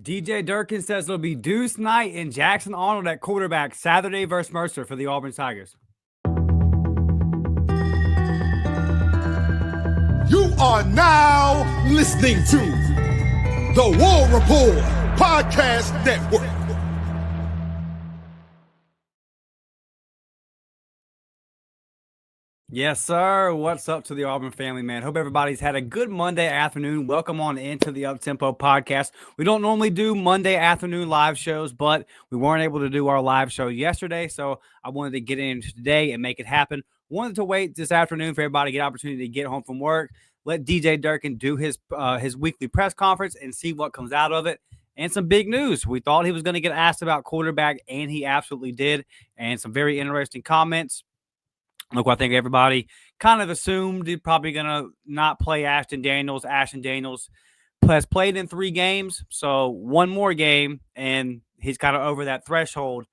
DJ Durkin says it'll be Deuce Knight and Jackson Arnold at quarterback Saturday versus Mercer for the Auburn Tigers. You are now listening to the War Report Podcast Network. Yes, sir. What's up to the Auburn family, man? Hope everybody's had a good Monday afternoon. Welcome on into the Uptempo podcast. We don't normally do Monday afternoon live shows, but we weren't able to do our live show yesterday, so I wanted to get in today and make it happen. Wanted to wait this afternoon for everybody to get an opportunity to get home from work, let DJ Durkin do his weekly press conference and see what comes out of it. And some big news. We thought he was going to get asked about quarterback, and he absolutely did. And some very interesting comments. Look, I think everybody kind of assumed he's probably going to not play Ashton Daniels. Ashton Daniels has played in 3 games, so one more game, and he's kind of over that threshold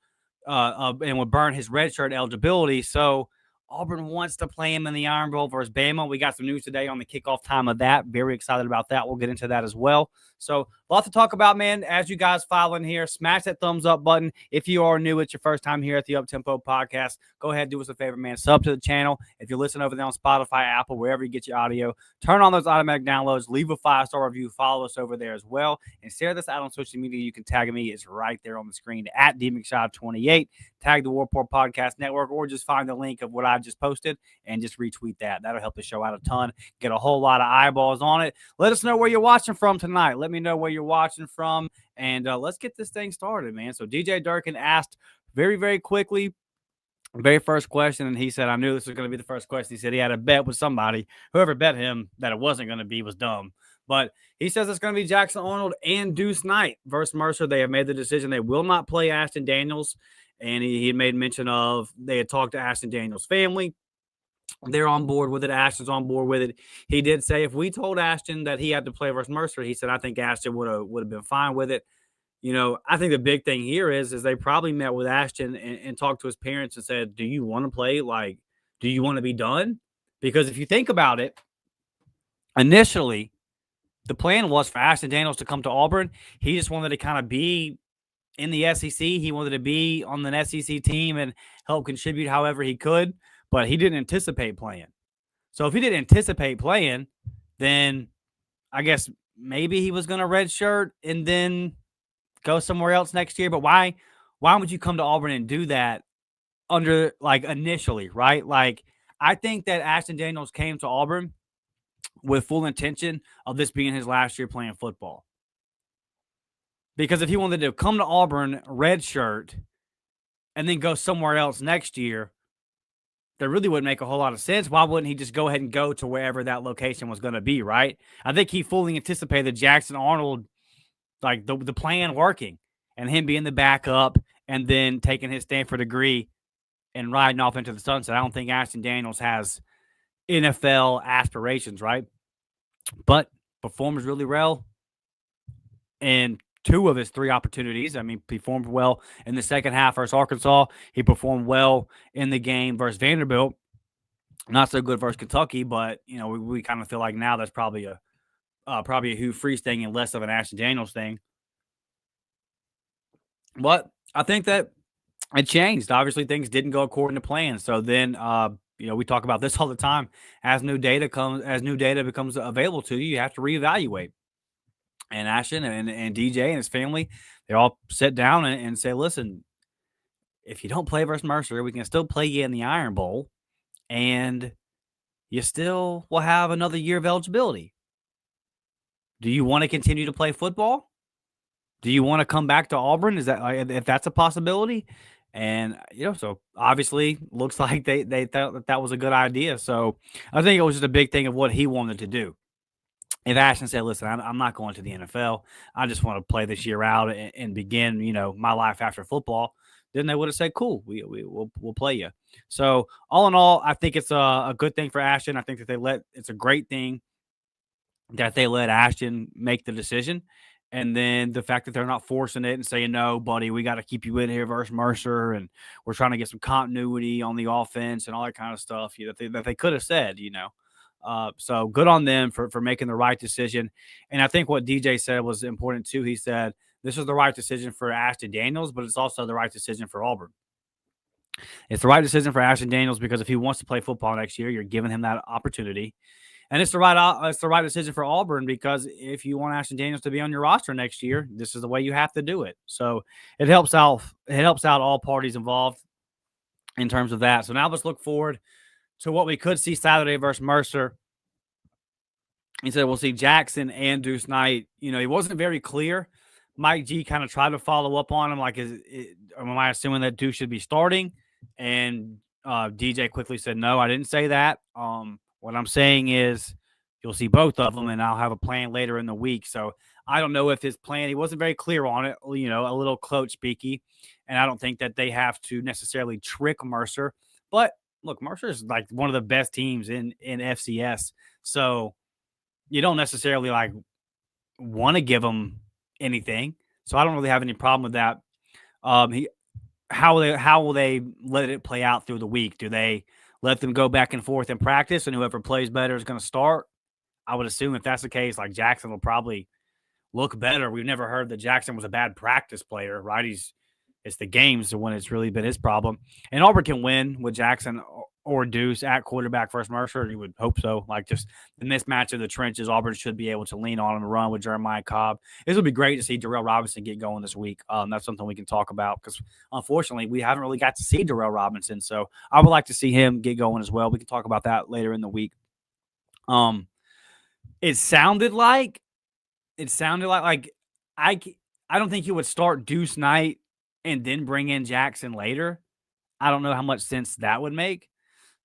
and would burn his redshirt eligibility. So Auburn wants to play him in the Iron Bowl versus Bama. We got some news today on the kickoff time of that. Very excited about that. We'll get into that as well. So a lot to talk about, man. As you guys file in here, smash that thumbs up button. If you are new, it's your first time here at the Uptempo podcast, go ahead, do us a favor, man. Sub to the channel. If you're listening over there on Spotify, Apple, wherever you get your audio, turn on those automatic downloads, leave a 5-star review, follow us over there as well, and share this out on social media. You can tag me. It's right there on the screen at DMcShot28. Tag the War Report Podcast Network, or just find the link of what I just posted and just retweet that. That'll help the show out a ton. Get a whole lot of eyeballs on it. Let us know where you're watching from tonight. Let me know where you're watching from, and let's get this thing started, man. So DJ Durkin asked very, very quickly, very first question, and he said, I knew this was going to be the first question. He said he had a bet with somebody. Whoever bet him that it wasn't going to be was dumb. But he says it's going to be Jackson Arnold and Deuce Knight versus Mercer. They have made the decision they will not play Ashton Daniels. And he had made mention of they had talked to Ashton Daniels' family. They're on board with it. Ashton's on board with it. He did say if we told Ashton that he had to play versus Mercer, he said, I think Ashton would have been fine with it. You know, I think the big thing here is they probably met with Ashton and talked to his parents and said, do you want to play? Like, do you want to be done? Because if you think about it, initially, the plan was for Ashton Daniels to come to Auburn. He just wanted to kind of be in the SEC. He wanted to be on the SEC team and help contribute however he could, but he didn't anticipate playing. So if he didn't anticipate playing, then I guess maybe he was going to redshirt and then go somewhere else next year. But why would you come to Auburn and do that under, like, initially, right? Like, I think that Ashton Daniels came to Auburn with full intention of this being his last year playing football. Because if he wanted to come to Auburn, redshirt, and then go somewhere else next year, that really wouldn't make a whole lot of sense. Why wouldn't he just go ahead and go to wherever that location was going to be, right? I think he fully anticipated Jackson Arnold, like the plan working, and him being the backup and then taking his Stanford degree and riding off into the sunset. I don't think Ashton Daniels has NFL aspirations, right? But performs really well. And 2 of his 3 opportunities. I mean, performed well in the second half versus Arkansas. He performed well in the game versus Vanderbilt. Not so good versus Kentucky, but you know, we kind of feel like now that's probably a Hugh Freeze thing and less of an Ashton Daniels thing. But I think that it changed. Obviously, things didn't go according to plan. So then, you know, we talk about this all the time. As new data becomes available to you, you have to reevaluate. And Ashton and DJ and his family, they all sit down and say, listen, if you don't play versus Mercer, we can still play you in the Iron Bowl, and you still will have another year of eligibility. Do you want to continue to play football? Do you want to come back to Auburn? Is that, if that's a possibility? And, you know, so obviously looks like they thought that was a good idea. So I think it was just a big thing of what he wanted to do. If Ashton said, listen, I'm not going to the NFL, I just want to play this year out and begin, you know, my life after football, then they would have said, cool, we'll play you. So all in all, I think it's a good thing for Ashton. I think that it's a great thing that they let Ashton make the decision. And then the fact that they're not forcing it and saying, no, buddy, we got to keep you in here versus Mercer, and we're trying to get some continuity on the offense and all that kind of stuff that they could have said, you know. So good on them for making the right decision. And I think what DJ said was important too. He said this is the right decision for Ashton Daniels, but it's also the right decision for Auburn. It's the right decision for Ashton Daniels because if he wants to play football next year, you're giving him that opportunity. And it's the right decision for Auburn because if you want Ashton Daniels to be on your roster next year, this is the way you have to do it. So it helps out all parties involved in terms of that. So now let's look forward to what we could see Saturday versus Mercer. He said we'll see Jackson and Deuce Knight. You know, he wasn't very clear. Mike G kind of tried to follow up on him, like, am I assuming that Deuce should be starting? And DJ quickly said, no, I didn't say that. What I'm saying is you'll see both of them, and I'll have a plan later in the week. So I don't know if his plan, he wasn't very clear on it, you know, a little coach speaky. And I don't think that they have to necessarily trick Mercer. But look, Mercer is like one of the best teams in FCS. So you don't necessarily like want to give them anything. So I don't really have any problem with that. How will they let it play out through the week? Do they let them go back and forth in practice and whoever plays better is going to start? I would assume if that's the case, like Jackson will probably look better. We've never heard that Jackson was a bad practice player, right? It's the games when it's really been his problem. And Auburn can win with Jackson or Deuce at quarterback versus Mercer. You would hope so. Like just the mismatch of the trenches, Auburn should be able to lean on and run with Jeremiah Cobb. This would be great to see Darrell Robinson get going this week. That's something we can talk about because unfortunately we haven't really got to see Darrell Robinson. So I would like to see him get going as well. We can talk about that later in the week. It sounded like I don't think you would start Deuce Knight and then bring in Jackson later. I don't know how much sense that would make.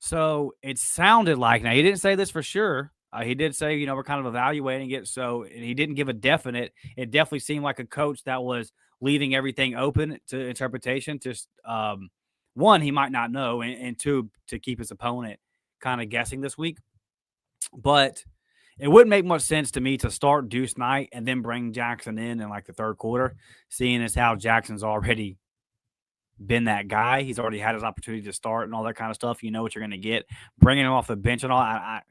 So it sounded like, now he didn't say this for sure. He did say, you know, we're kind of evaluating it. So he didn't give a definite. It definitely seemed like a coach that was leaving everything open to interpretation. Just one, he might not know, and two, to keep his opponent kind of guessing this week. But it wouldn't make much sense to me to start Deuce Knight and then bring Jackson in like the third quarter, seeing as how Jackson's already been that guy. He's already had his opportunity to start and all that kind of stuff. You know what you're going to get. Bringing him off the bench and all, I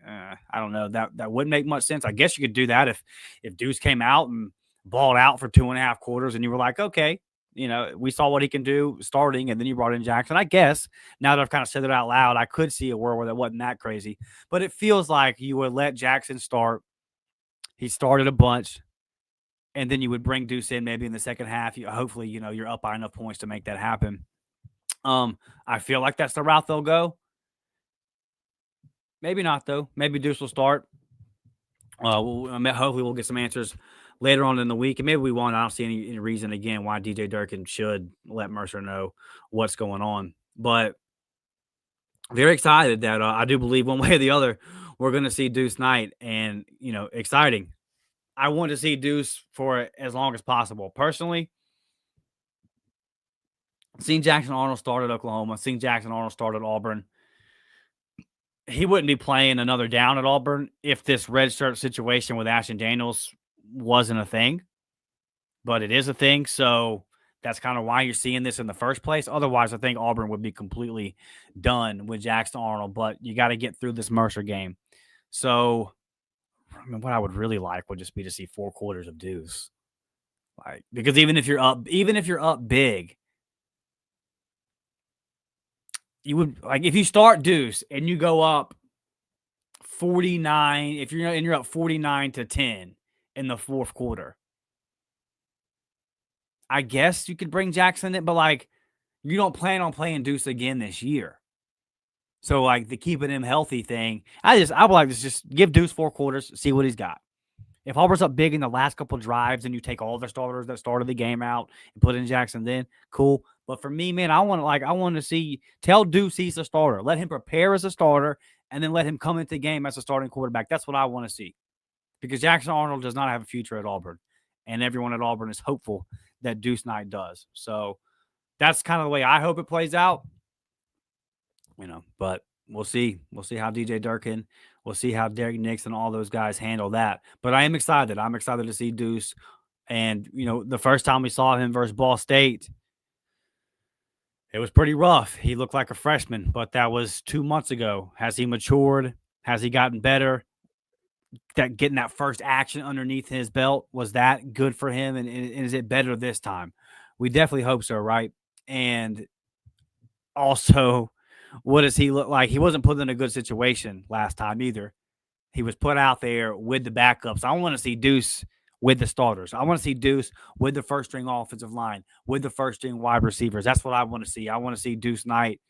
don't know. That wouldn't make much sense. I guess you could do that if Deuce came out and balled out for 2.5 quarters and you were like, okay, you know, we saw what he can do starting, and then you brought in Jackson. I guess now that I've kind of said it out loud, I could see a world where that wasn't that crazy. But it feels like you would let Jackson start. He started a bunch. And then you would bring Deuce in maybe in the second half. Hopefully, you know, you're up by enough points to make that happen. I feel like that's the route they'll go. Maybe not, though. Maybe Deuce will start. Hopefully we'll get some answers later on in the week. And maybe we won't. I don't see any reason, again, why DJ Durkin should let Mercer know what's going on. But very excited that I do believe one way or the other we're going to see Deuce Knight. And, you know, exciting. I want to see Deuce for as long as possible. Personally, seeing Jackson Arnold start at Oklahoma, seeing Jackson Arnold start at Auburn, he wouldn't be playing another down at Auburn if this redshirt situation with Ashton Daniels wasn't a thing. But it is a thing, so that's kind of why you're seeing this in the first place. Otherwise, I think Auburn would be completely done with Jackson Arnold, but you got to get through this Mercer game. So I mean, what I would really like would just be to see 4 quarters of Deuce. Like, because even if you're up big, you would like if you start Deuce and you go up 49, if you're up 49-10 in the fourth quarter. I guess you could bring Jackson in, but like you don't plan on playing Deuce again this year. So, like, the keeping him healthy thing, I would like to just give Deuce 4 quarters, see what he's got. If Auburn's up big in the last couple of drives and you take all their starters that started the game out and put in Jackson, then cool. But for me, man, I want to see, tell Deuce he's a starter. Let him prepare as a starter and then let him come into the game as a starting quarterback. That's what I want to see. Because Jackson Arnold does not have a future at Auburn. And everyone at Auburn is hopeful that Deuce Knight does. So that's kind of the way I hope it plays out. You know, but we'll see. We'll see how DJ Durkin, we'll see how Derek Nix and all those guys handle that. But I am excited. I'm excited to see Deuce. And, you know, the first time we saw him versus Ball State, it was pretty rough. He looked like a freshman, but that was 2 months ago. Has he matured? Has he gotten better? that getting that first action underneath his belt, was that good for him? And is it better this time? We definitely hope so, right? And also, what does he look like? He wasn't put in a good situation last time either. He was put out there with the backups. I want to see Deuce with the starters. I want to see Deuce with the first string offensive line, with the first string wide receivers. That's what I want to see. I want to see Deuce Knight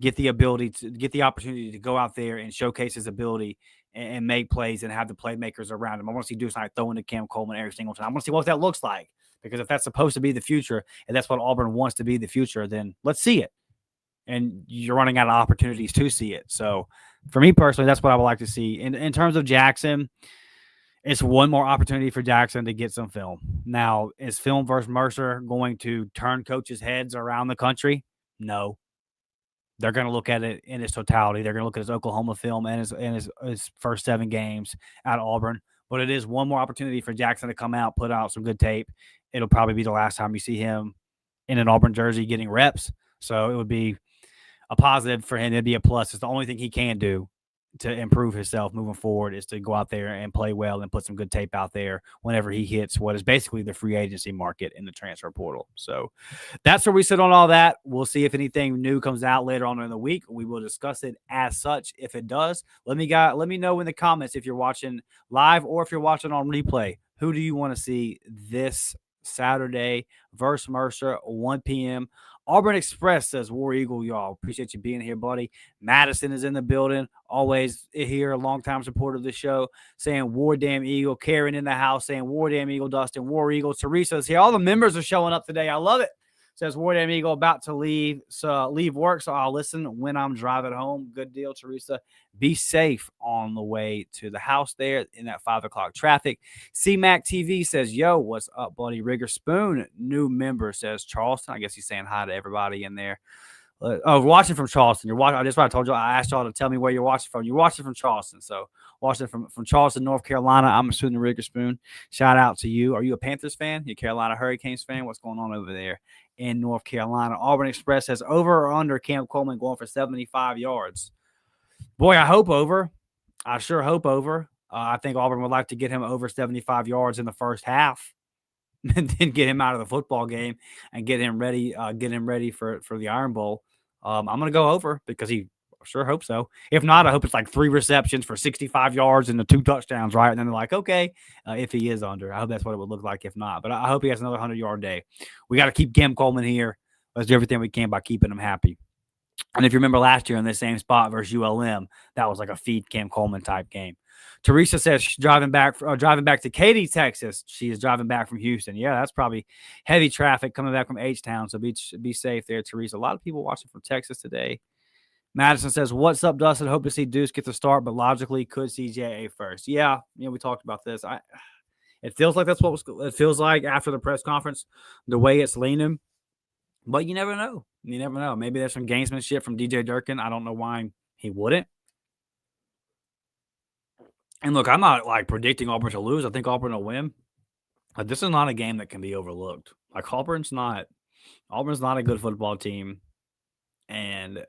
get the opportunity to go out there and showcase his ability and make plays and have the playmakers around him. I want to see Deuce Knight throwing to Cam Coleman every single time. I want to see what that looks like, because if that's supposed to be the future and that's what Auburn wants to be the future, then let's see it. And you're running out of opportunities to see it. So for me personally, that's what I would like to see. In terms of Jackson, it's one more opportunity for Jackson to get some film. Now, is film versus Mercer going to turn coaches' heads around the country? No. They're going to look at it in its totality. They're going to look at his Oklahoma film and his first 7 games at Auburn. But it is one more opportunity for Jackson to come out, put out some good tape. It'll probably be the last time you see him in an Auburn jersey getting reps. So it would be a positive for him. It'd be a plus. It's the only thing he can do to improve himself moving forward is to go out there and play well and put some good tape out there whenever he hits what is basically the free agency market in the transfer portal. So that's where we sit on all that. We'll see if anything new comes out later on in the week. We will discuss it as such. If it does, let me know in the comments if you're watching live or if you're watching on replay. Who do you want to see this Saturday versus Mercer, 1 p.m. Auburn Express says, War Eagle, y'all. Appreciate you being here, buddy. Madison is in the building. Always here, a longtime supporter of the show, saying War Damn Eagle. Karen in the house saying War Damn Eagle. Dustin, War Eagle. Teresa's here. All the members are showing up today. I love it. Says War Damn Eagle about to leave work, so I'll listen when I'm driving home. Good deal, Teresa. Be safe on the way to the house there in that 5 o'clock traffic. CMAC TV says, yo, what's up, buddy? Rigger Spoon, new member, says Charleston. I guess he's saying hi to everybody in there. Watching from Charleston. You're watching. That's what I told you. I asked y'all to tell me where you're watching from. You're watching from Charleston. So watching from Charleston, North Carolina. I'm a student of Rigger Spoon. Shout out to you. Are you a Panthers fan? You a Carolina Hurricanes fan? What's going on over there in North Carolina? Auburn Express says over or under Cam Coleman going for 75 yards. Boy, I hope over. I sure hope over. I think Auburn would like to get him over 75 yards in the first half, and then get him out of the football game and get him ready for the Iron Bowl. I'm going to go over because I sure hope so. If not, I hope it's like 3 receptions for 65 yards and the 2 touchdowns, right? And then they're like, okay, if he is under. I hope that's what it would look like if not. But I hope he has another 100-yard day. We got to keep Cam Coleman here. Let's do everything we can by keeping him happy. And if you remember last year in this same spot versus ULM, that was like a feed Cam Coleman type game. Teresa says she's driving back to Katy, Texas. She is driving back from Houston. Yeah, that's probably heavy traffic coming back from H-Town. So be safe there, Teresa. A lot of people watching from Texas today. Madison says, what's up, Dustin? Hope to see Deuce get the start, but logically could see JA first. Yeah, we talked about this. It feels like that's what it feels like after the press conference, the way it's leaning. But you never know. You never know. Maybe there's some gamesmanship from DJ Durkin. I don't know why he wouldn't. And look, I'm not like predicting Auburn to lose. I think Auburn will win. But this is not a game that can be overlooked. Like Auburn's not a good football team. And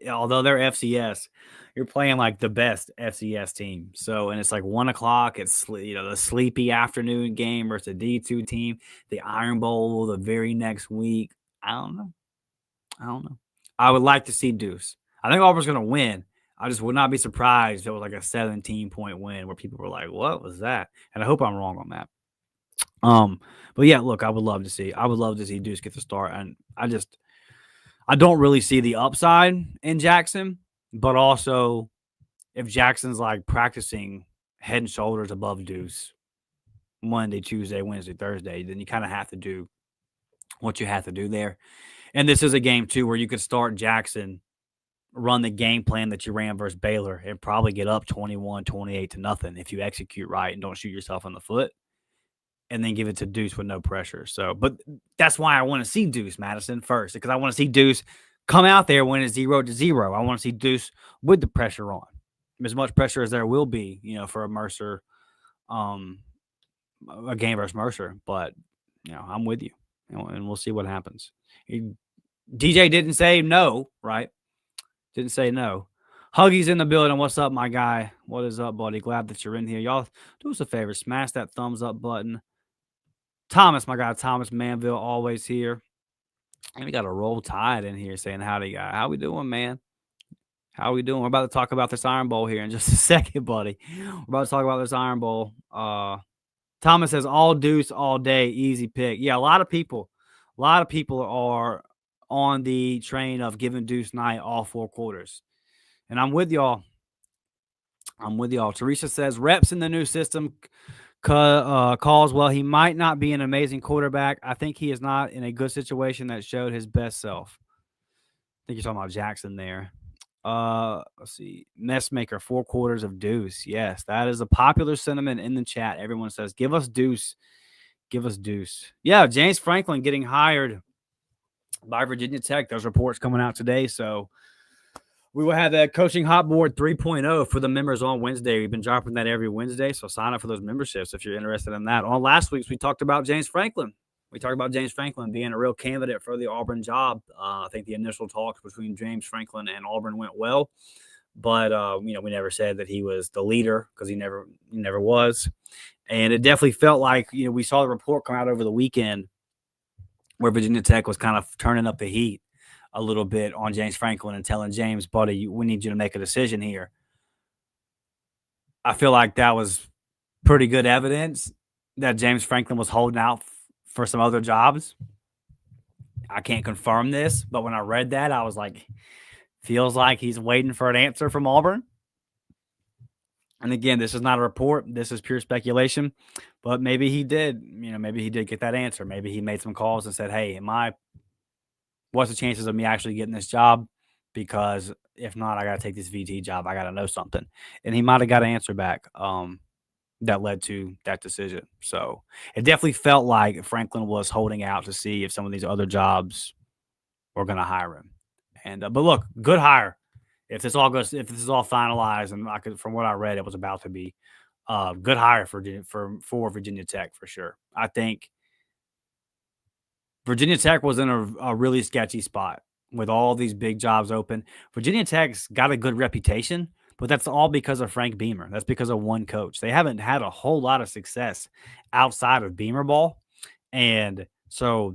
although they're FCS, you're playing like the best FCS team. So, and it's like 1 o'clock. It's, the sleepy afternoon game versus a D2 team, the Iron Bowl the very next week. I don't know. I would like to see Deuce. I think Auburn's going to win. I just would not be surprised if it was like a 17-point win where people were like, what was that? And I hope I'm wrong on that. But yeah, look, I would love to see Deuce get the start. And I don't really see the upside in Jackson, but also if Jackson's like practicing head and shoulders above Deuce Monday, Tuesday, Wednesday, Thursday, then you kind of have to do what you have to do there. And this is a game too where you could start Jackson, run the game plan that you ran versus Baylor, and probably get up 21-28 if you execute right and don't shoot yourself in the foot, and then give it to Deuce with no pressure. So, but that's why I want to see Deuce, Madison, first, because I want to see Deuce come out there when it's 0-0. I want to see Deuce with the pressure on, as much pressure as there will be, for a Mercer, a game versus Mercer. But I'm with you, and we'll see what happens. DJ didn't say no, right? Didn't say no. Huggy's in the building. What's up, my guy? What is up, buddy? Glad that you're in here. Y'all do us a favor. Smash that thumbs up button. Thomas, my guy, Thomas Manville, always here. And we got a Roll Tide in here saying, howdy, guy. How we doing, man? How we doing? We're about to talk about this Iron Bowl here in just a second, buddy. We're about to talk about this Iron Bowl. Thomas says, all Deuce all day, easy pick. Yeah, a lot of people are on the train of giving Deuce Knight all 4 quarters. And I'm with y'all. Teresa says, reps in the new system calls, well, he might not be an amazing quarterback. I think he is not in a good situation that showed his best self. I think you're talking about Jackson there. Let's see. Messmaker, 4 quarters of Deuce. Yes, that is a popular sentiment in the chat. Everyone says, give us Deuce. Give us Deuce. Yeah, James Franklin getting hired by Virginia Tech. Those reports coming out today. So we will have that coaching hot board 3.0 for the members on Wednesday. We've been dropping that every Wednesday, so sign up for those memberships if you're interested in that. On last week's, we talked about James Franklin. We talked about James Franklin being a real candidate for the Auburn job. I think the initial talks between James Franklin and Auburn went well, but we never said that he was the leader because he never was. And it definitely felt like we saw the report come out over the weekend where Virginia Tech was kind of turning up the heat a little bit on James Franklin and telling James, buddy, we need you to make a decision here. I feel like that was pretty good evidence that James Franklin was holding out for some other jobs. I can't confirm this, but when I read that, I was like, feels like he's waiting for an answer from Auburn. And again, this is not a report. This is pure speculation, but maybe he did, maybe he did get that answer. Maybe he made some calls and said, hey, what's the chances of me actually getting this job? Because if not, I got to take this VT job. I got to know something. And he might have got an answer back that led to that decision. So it definitely felt like Franklin was holding out to see if some of these other jobs were going to hire him. And but look, good hire. If this is all finalized, and from what I read, it was about to be good hire for Virginia Tech for sure. I think Virginia Tech was in a really sketchy spot with all these big jobs open. Virginia Tech's got a good reputation, but that's all because of Frank Beamer. That's because of one coach. They haven't had a whole lot of success outside of Beamer ball. And so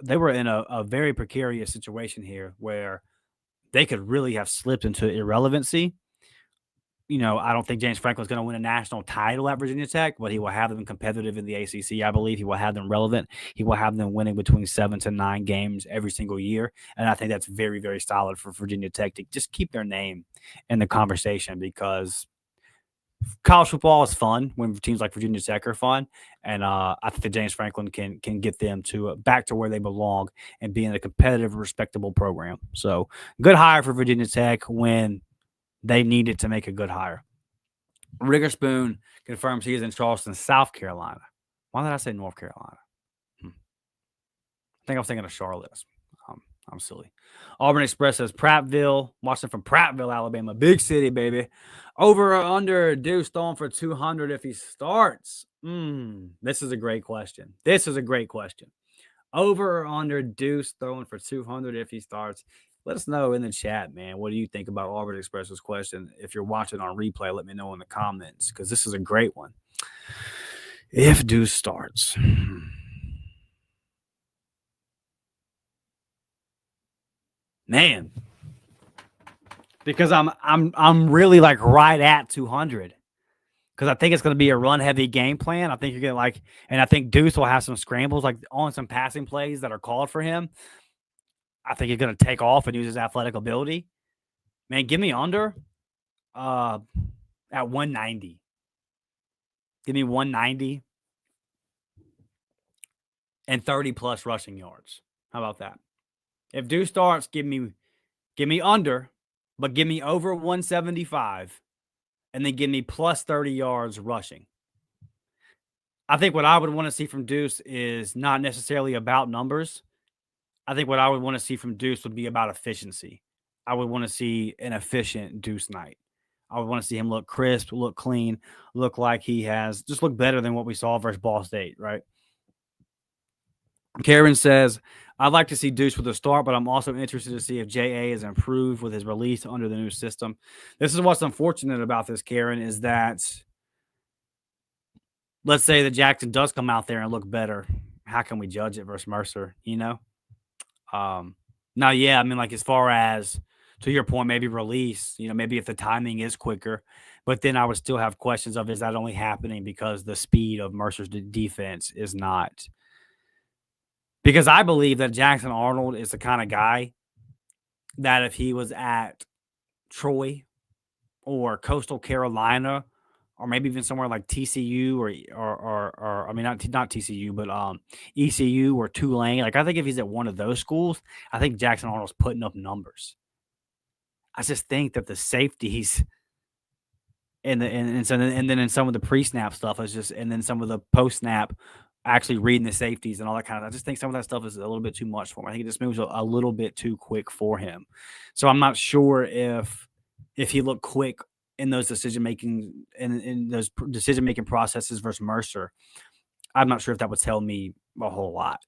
they were in a very precarious situation here where they could really have slipped into irrelevancy. I don't think James Franklin's going to win a national title at Virginia Tech, but he will have them competitive in the ACC. I believe he will have them relevant. He will have them winning between 7 to 9 games every single year. And I think that's very, very solid for Virginia Tech to just keep their name in the conversation, because college football is fun when teams like Virginia Tech are fun. And I think that James Franklin can get them to back to where they belong and be in a competitive, respectable program. So good hire for Virginia Tech when they needed to make a good hire. Rigger Spoon confirms he is in Charleston, South Carolina. Why did I say North Carolina? I think I was thinking of Charlotte. I'm silly. Auburn Express says Prattville, watching from Prattville, Alabama. Big city, baby. Over or under Deuce throwing for 200 if he starts? This is a great question. Over or under Deuce throwing for 200 if he starts? Let us know in the chat, man. What do you think about Auburn Express's question? If you're watching on replay, let me know in the comments, because this is a great one. If Deuce starts, man, because I'm really like right at 200, because I think it's going to be a run heavy game plan. I think you're going to and I think Deuce will have some scrambles like on some passing plays that are called for him. I think he's going to take off and use his athletic ability. Man, give me under at 190. Give me 190 and 30-plus rushing yards. How about that? If Deuce starts, give me under, but give me over 175, and then give me plus 30 yards rushing. I think what I would want to see from Deuce is not necessarily about numbers. I think what I would want to see from Deuce would be about efficiency. I would want to see an efficient Deuce Knight. I would want to see him look crisp, look clean, look like he has look better than what we saw versus Ball State, right? Karen says, I'd like to see Deuce with a start, but I'm also interested to see if J.A. is improved with his release under the new system. This is what's unfortunate about this, Karen, is that let's say that Jackson does come out there and look better. How can we judge it versus Mercer, you know? Now, yeah, I mean, like as far as to your point, maybe release, maybe if the timing is quicker, but then I would still have questions of is that only happening because the speed of Mercer's defense is not. Because I believe that Jackson Arnold is the kind of guy that if he was at Troy or Coastal Carolina, or maybe even somewhere like TCU or I mean not TCU, but ECU or Tulane. Like I think if he's at one of those schools, I think Jackson Arnold's putting up numbers. I just think that the safeties and then in some of the pre-snap stuff is just, and then some of the post-snap actually reading the safeties and all that kind of. I just think some of that stuff is a little bit too much for him. I think it just moves a little bit too quick for him. So I'm not sure if he looked quick in those decision-making in those decision-making processes versus Mercer. I'm not sure if that would tell me a whole lot,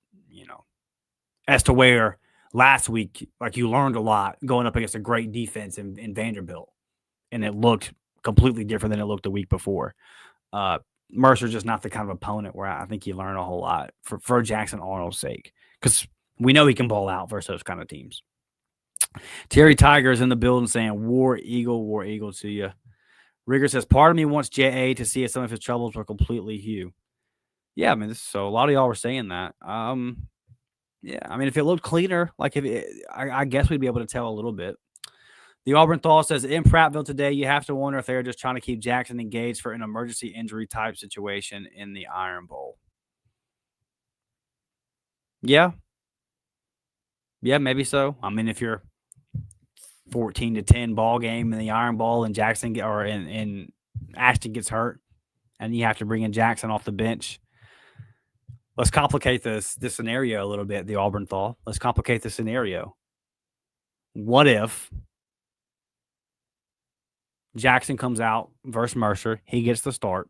as to where last week, like you learned a lot going up against a great defense in Vanderbilt, and it looked completely different than it looked the week before. Mercer's just not the kind of opponent where I think you learn a whole lot for Jackson Arnold's sake, because we know he can ball out versus those kind of teams. Terry Tiger is in the building saying, War Eagle to you. Rigger says, part of me wants J.A. to see if some of his troubles were completely Hugh. Yeah, I mean, so a lot of y'all were saying that. Yeah, I mean, if it looked cleaner, like I guess we'd be able to tell a little bit. The Auburn Thaw says, in Prattville today, you have to wonder if they're just trying to keep Jackson engaged for an emergency injury type situation in the Iron Bowl. Yeah. Yeah, maybe so. I mean, if you're 14-10 ball game in the Iron Bowl and Jackson and Ashton gets hurt and you have to bring in Jackson off the bench. Let's complicate this scenario a little bit, the Auburn Thaw. Let's complicate the scenario. What if Jackson comes out versus Mercer? He gets the start.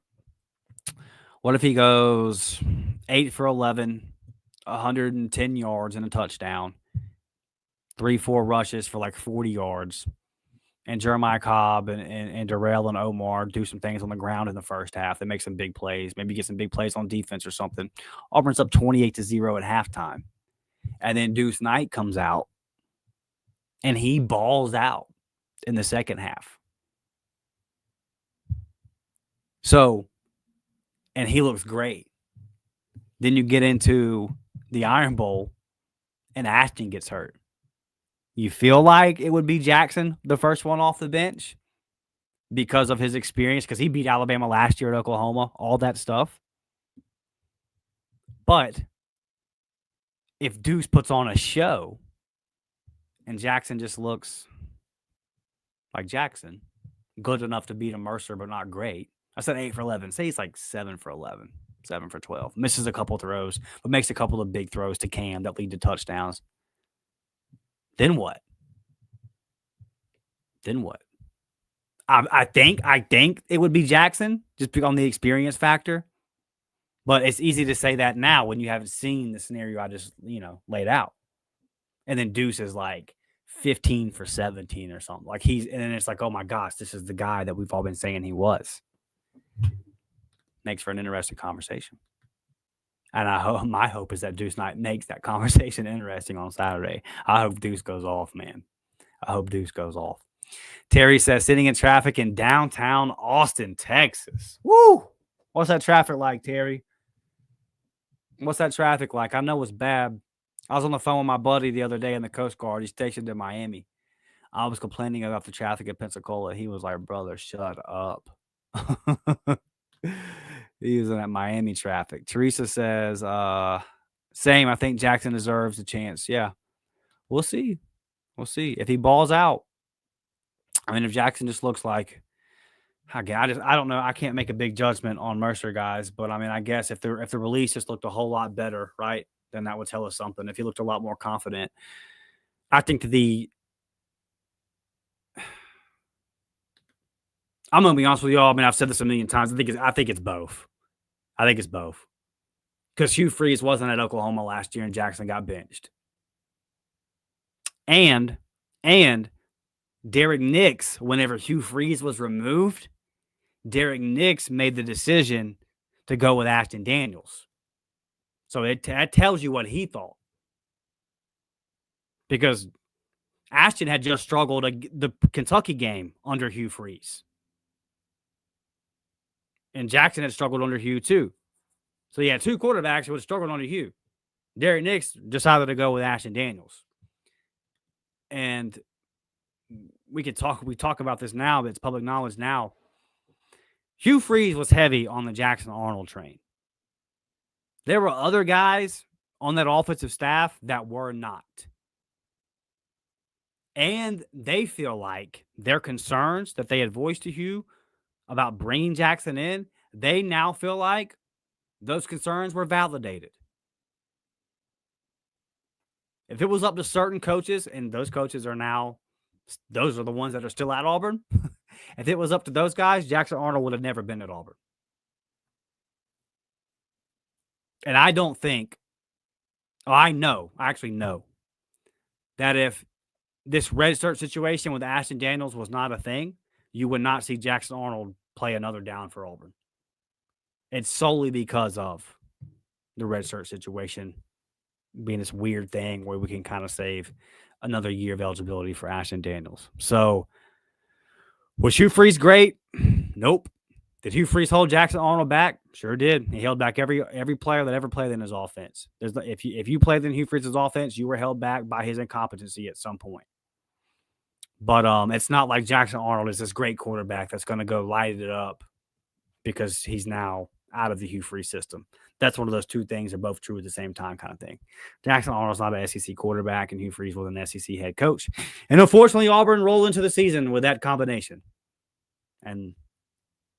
What if he goes 8 for 11, 110 yards and a touchdown, 3-4 rushes for like 40 yards, and Jeremiah Cobb and Darrell and Omar do some things on the ground in the first half. They make some big plays, maybe get some big plays on defense or something. Auburn's up 28-0 at halftime. And then Deuce Knight comes out and he balls out in the second half. So, and he looks great. Then you get into the Iron Bowl and Ashton gets hurt. You feel like it would be Jackson, the first one off the bench, because of his experience, because he beat Alabama last year at Oklahoma, all that stuff. But if Deuce puts on a show and Jackson just looks like Jackson, good enough to beat a Mercer, but not great. I said 8 for 11. Say he's like 7 for 11, 7 for 12. Misses a couple throws, but makes a couple of big throws to Cam that lead to touchdowns. Then what? I think it would be Jackson, just on the experience factor. But it's easy to say that now when you haven't seen the scenario I just, laid out. And then Deuce is like 15 for 17 or something. And then it's like, oh my gosh, this is the guy that we've all been saying he was. Makes for an interesting conversation. And my hope is that Deuce Knight makes that conversation interesting on Saturday. I hope Deuce goes off, man. I hope Deuce goes off. Terry says, sitting in traffic in downtown Austin, Texas. Woo! What's that traffic like, Terry? What's that traffic like? I know it's bad. I was on the phone with my buddy the other day in the Coast Guard. He's stationed in Miami. I was complaining about the traffic in Pensacola. He was like, brother, shut up. He was in that Miami traffic. Teresa says, same. I think Jackson deserves a chance. Yeah. We'll see. If he balls out. I mean, if Jackson just looks like, I don't know. I can't make a big judgment on Mercer guys, but I mean, I guess if the release just looked a whole lot better, right, then that would tell us something. If he looked a lot more confident, I think I'm gonna be honest with y'all. I mean, I've said this a million times. I think it's both. Because Hugh Freeze wasn't at Oklahoma last year and Jackson got benched. And Derek Nix, whenever Hugh Freeze was removed, Derek Nix made the decision to go with Ashton Daniels. So that tells you what he thought. Because Ashton had just struggled the Kentucky game under Hugh Freeze. And Jackson had struggled under Hugh too. So you had two quarterbacks who had struggled under Hugh. Derek Nix decided to go with Ashton Daniels. And we talk about this now, but it's public knowledge now. Hugh Freeze was heavy on the Jackson Arnold train. There were other guys on that offensive staff that were not. And they feel like their concerns that they had voiced to Hugh about bringing Jackson in, they now feel like those concerns were validated. If it was up to certain coaches, and those coaches are now, those are the ones that are still at Auburn. If it was up to those guys, Jackson Arnold would have never been at Auburn. And I don't think, I actually know that if this redshirt situation with Ashton Daniels was not a thing, you would not see Jackson Arnold play another down for Auburn. It's solely because of the redshirt situation being this weird thing where we can kind of save another year of eligibility for Ashton Daniels. So, was Hugh Freeze great? Nope. Did Hugh Freeze hold Jackson Arnold back? Sure did. He held back every player that ever played in his offense. If you played in Hugh Freeze's offense, you were held back by his incompetency at some point. But it's not like Jackson Arnold is this great quarterback that's going to go light it up because he's now out of the Hugh Freeze system. That's one of those two things are both true at the same time kind of thing. Jackson Arnold's not an SEC quarterback, and Hugh Freeze was an SEC head coach. And unfortunately, Auburn rolled into the season with that combination. And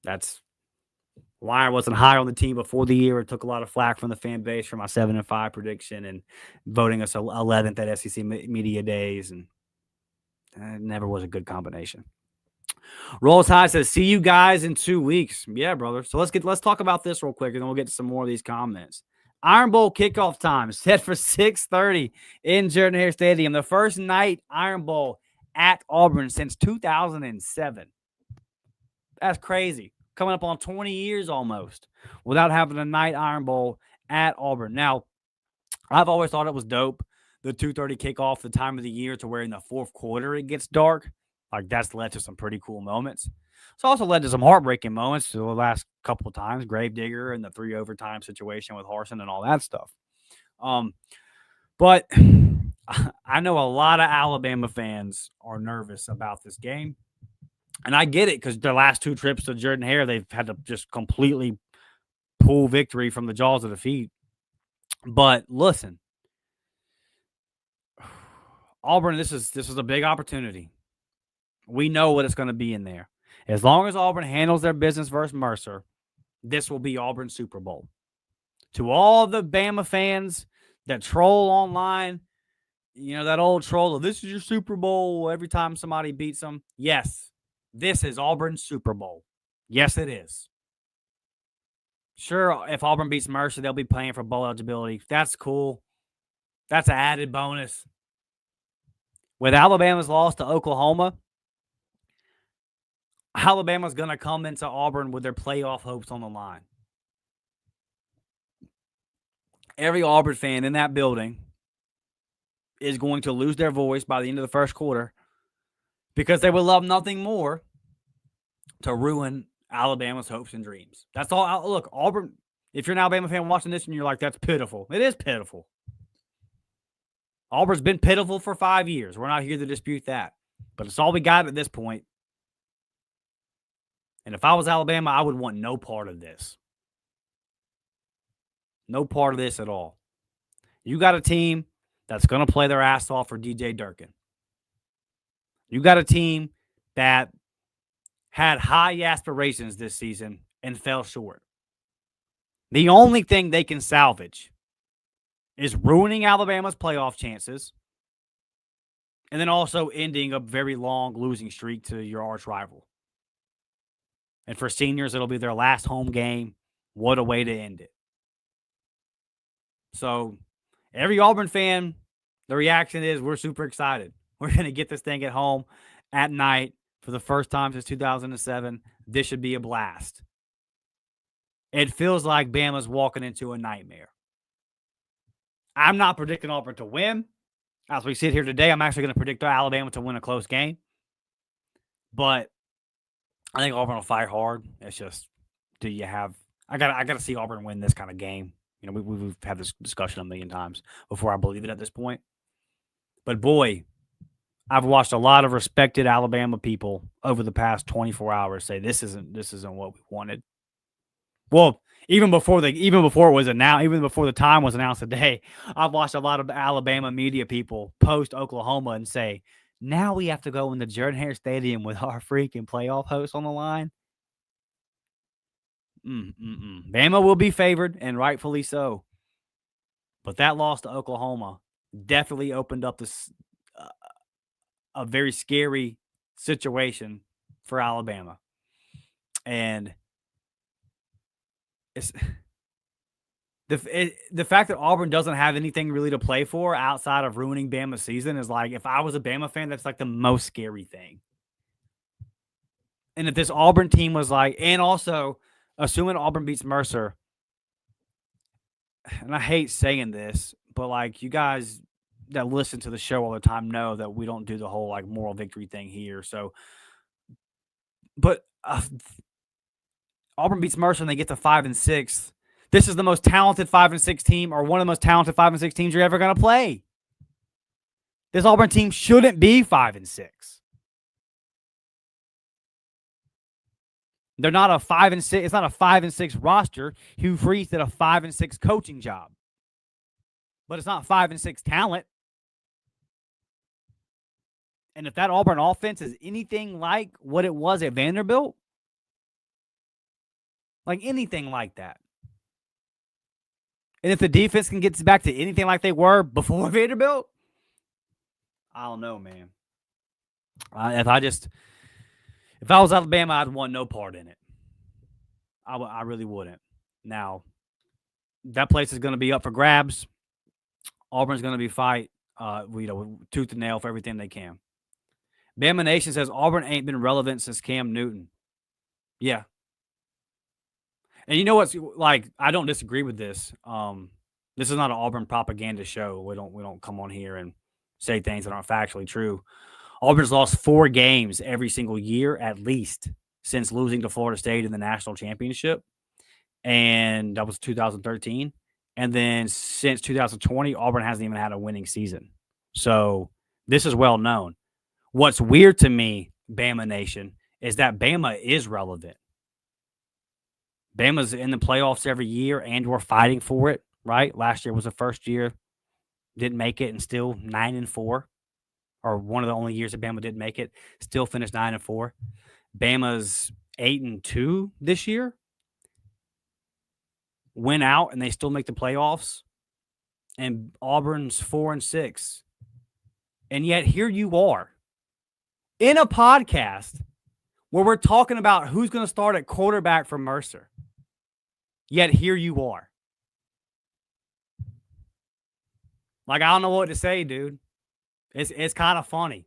that's why I wasn't high on the team before the year. It took a lot of flack from the fan base for my 7-5 prediction and voting us 11th at SEC Media Days. And it never was a good combination. Roll Tide says, see you guys in 2 weeks. Yeah, brother. So let's talk about this real quick, and then we'll get to some more of these comments. Iron Bowl kickoff time set for 6:30 in Jordan-Hare Stadium. The first night Iron Bowl at Auburn since 2007. That's crazy. Coming up on 20 years almost without having a night Iron Bowl at Auburn. Now, I've always thought it was dope, the 2:30 kickoff, the time of the year to where in the fourth quarter it gets dark. Like, that's led to some pretty cool moments. It's also led to some heartbreaking moments the last couple of times, Gravedigger and the 3 overtime situation with Harsin and all that stuff. But I know a lot of Alabama fans are nervous about this game. And I get it because their last 2 trips to Jordan-Hare, they've had to just completely pull victory from the jaws of defeat. But listen, Auburn, this is a big opportunity. We know what it's going to be in there. As long as Auburn handles their business versus Mercer, this will be Auburn's Super Bowl. To all the Bama fans that troll online, you know, that old troll, this is your Super Bowl every time somebody beats them. Yes, this is Auburn's Super Bowl. Yes, it is. Sure, if Auburn beats Mercer, they'll be playing for bowl eligibility. That's cool. That's an added bonus. With Alabama's loss to Oklahoma, Alabama's going to come into Auburn with their playoff hopes on the line. Every Auburn fan in that building is going to lose their voice by the end of the first quarter because they would love nothing more to ruin Alabama's hopes and dreams. That's all. Look, Auburn, if you're an Alabama fan watching this and you're like, that's pitiful. It is pitiful. Auburn's been pitiful for 5 years. We're not here to dispute that. But it's all we got at this point. And if I was Alabama, I would want no part of this. No part of this at all. You got a team that's going to play their ass off for DJ Durkin. You got a team that had high aspirations this season and fell short. The only thing they can salvage is ruining Alabama's playoff chances and then also ending a very long losing streak to your arch rival. And for seniors, it'll be their last home game. What a way to end it. So every Auburn fan The reaction is we're super excited. We're going to get this thing at home at night for the first time since 2007. This should be a blast. It feels like Bama's walking into a nightmare. I'm not predicting Auburn to win. As we sit here today, I'm actually going to predict Alabama to win a close game. But I think Auburn will fight hard. It's just, do you have – I gotta see Auburn win this kind of game. You know, we've had this discussion a million times before I believe it at this point. But, boy, I've watched a lot of respected Alabama people over the past 24 hours say this isn't what we wanted. Well, even before it was announced, even before the time was announced today, I've watched a lot of Alabama media people post Oklahoma and say, now we have to go in the Jordan-Hare Stadium with our freaking playoff host on the line. Bama will be favored, and rightfully so. But that loss to Oklahoma definitely opened up this a very scary situation for Alabama. And it's the fact that Auburn doesn't have anything really to play for outside of ruining Bama's season is like, if I was a Bama fan, that's like the most scary thing. And if this Auburn team was like, and also assuming Auburn beats Mercer, and I hate saying this, but like you guys that listen to the show all the time know that we don't do the whole like moral victory thing here. So, but Auburn beats Mercer and they get to 5-6. This is the most talented 5-6 team, or one of the most talented 5-6 teams you're ever going to play. This Auburn team shouldn't be 5-6. They're not a 5-6. It's not a 5-6 roster. Hugh Freeze did a 5-6 coaching job, but it's not 5-6 talent. And if that Auburn offense is anything like what it was at Vanderbilt, like anything like that, and if the defense can get back to anything like they were before Vanderbilt, I don't know, man. If I was Alabama, I'd want no part in it. I really wouldn't. Now, that place is going to be up for grabs. Auburn's going to be fight, tooth and nail for everything they can. Bama Nation says Auburn ain't been relevant since Cam Newton. Yeah. And you know what's like? I don't disagree with this. This is not an Auburn propaganda show. We don't come on here and say things that aren't factually true. Auburn's lost 4 games every single year, at least, since losing to Florida State in the national championship, and that was 2013. And then since 2020, Auburn hasn't even had a winning season. So this is well known. What's weird to me, Bama Nation, is that Bama is relevant. Bama's in the playoffs every year, and we're fighting for it, right? Last year was the first year, didn't make it, and still 9-4, or one of the only years that Bama didn't make it, still finished 9-4. Bama's 8-2 this year, win out, and they still make the playoffs, and Auburn's 4-6. And yet here you are in a podcast where we're talking about who's going to start at quarterback for Mercer. Yet here you are. Like, I don't know what to say, dude. It's kind of funny.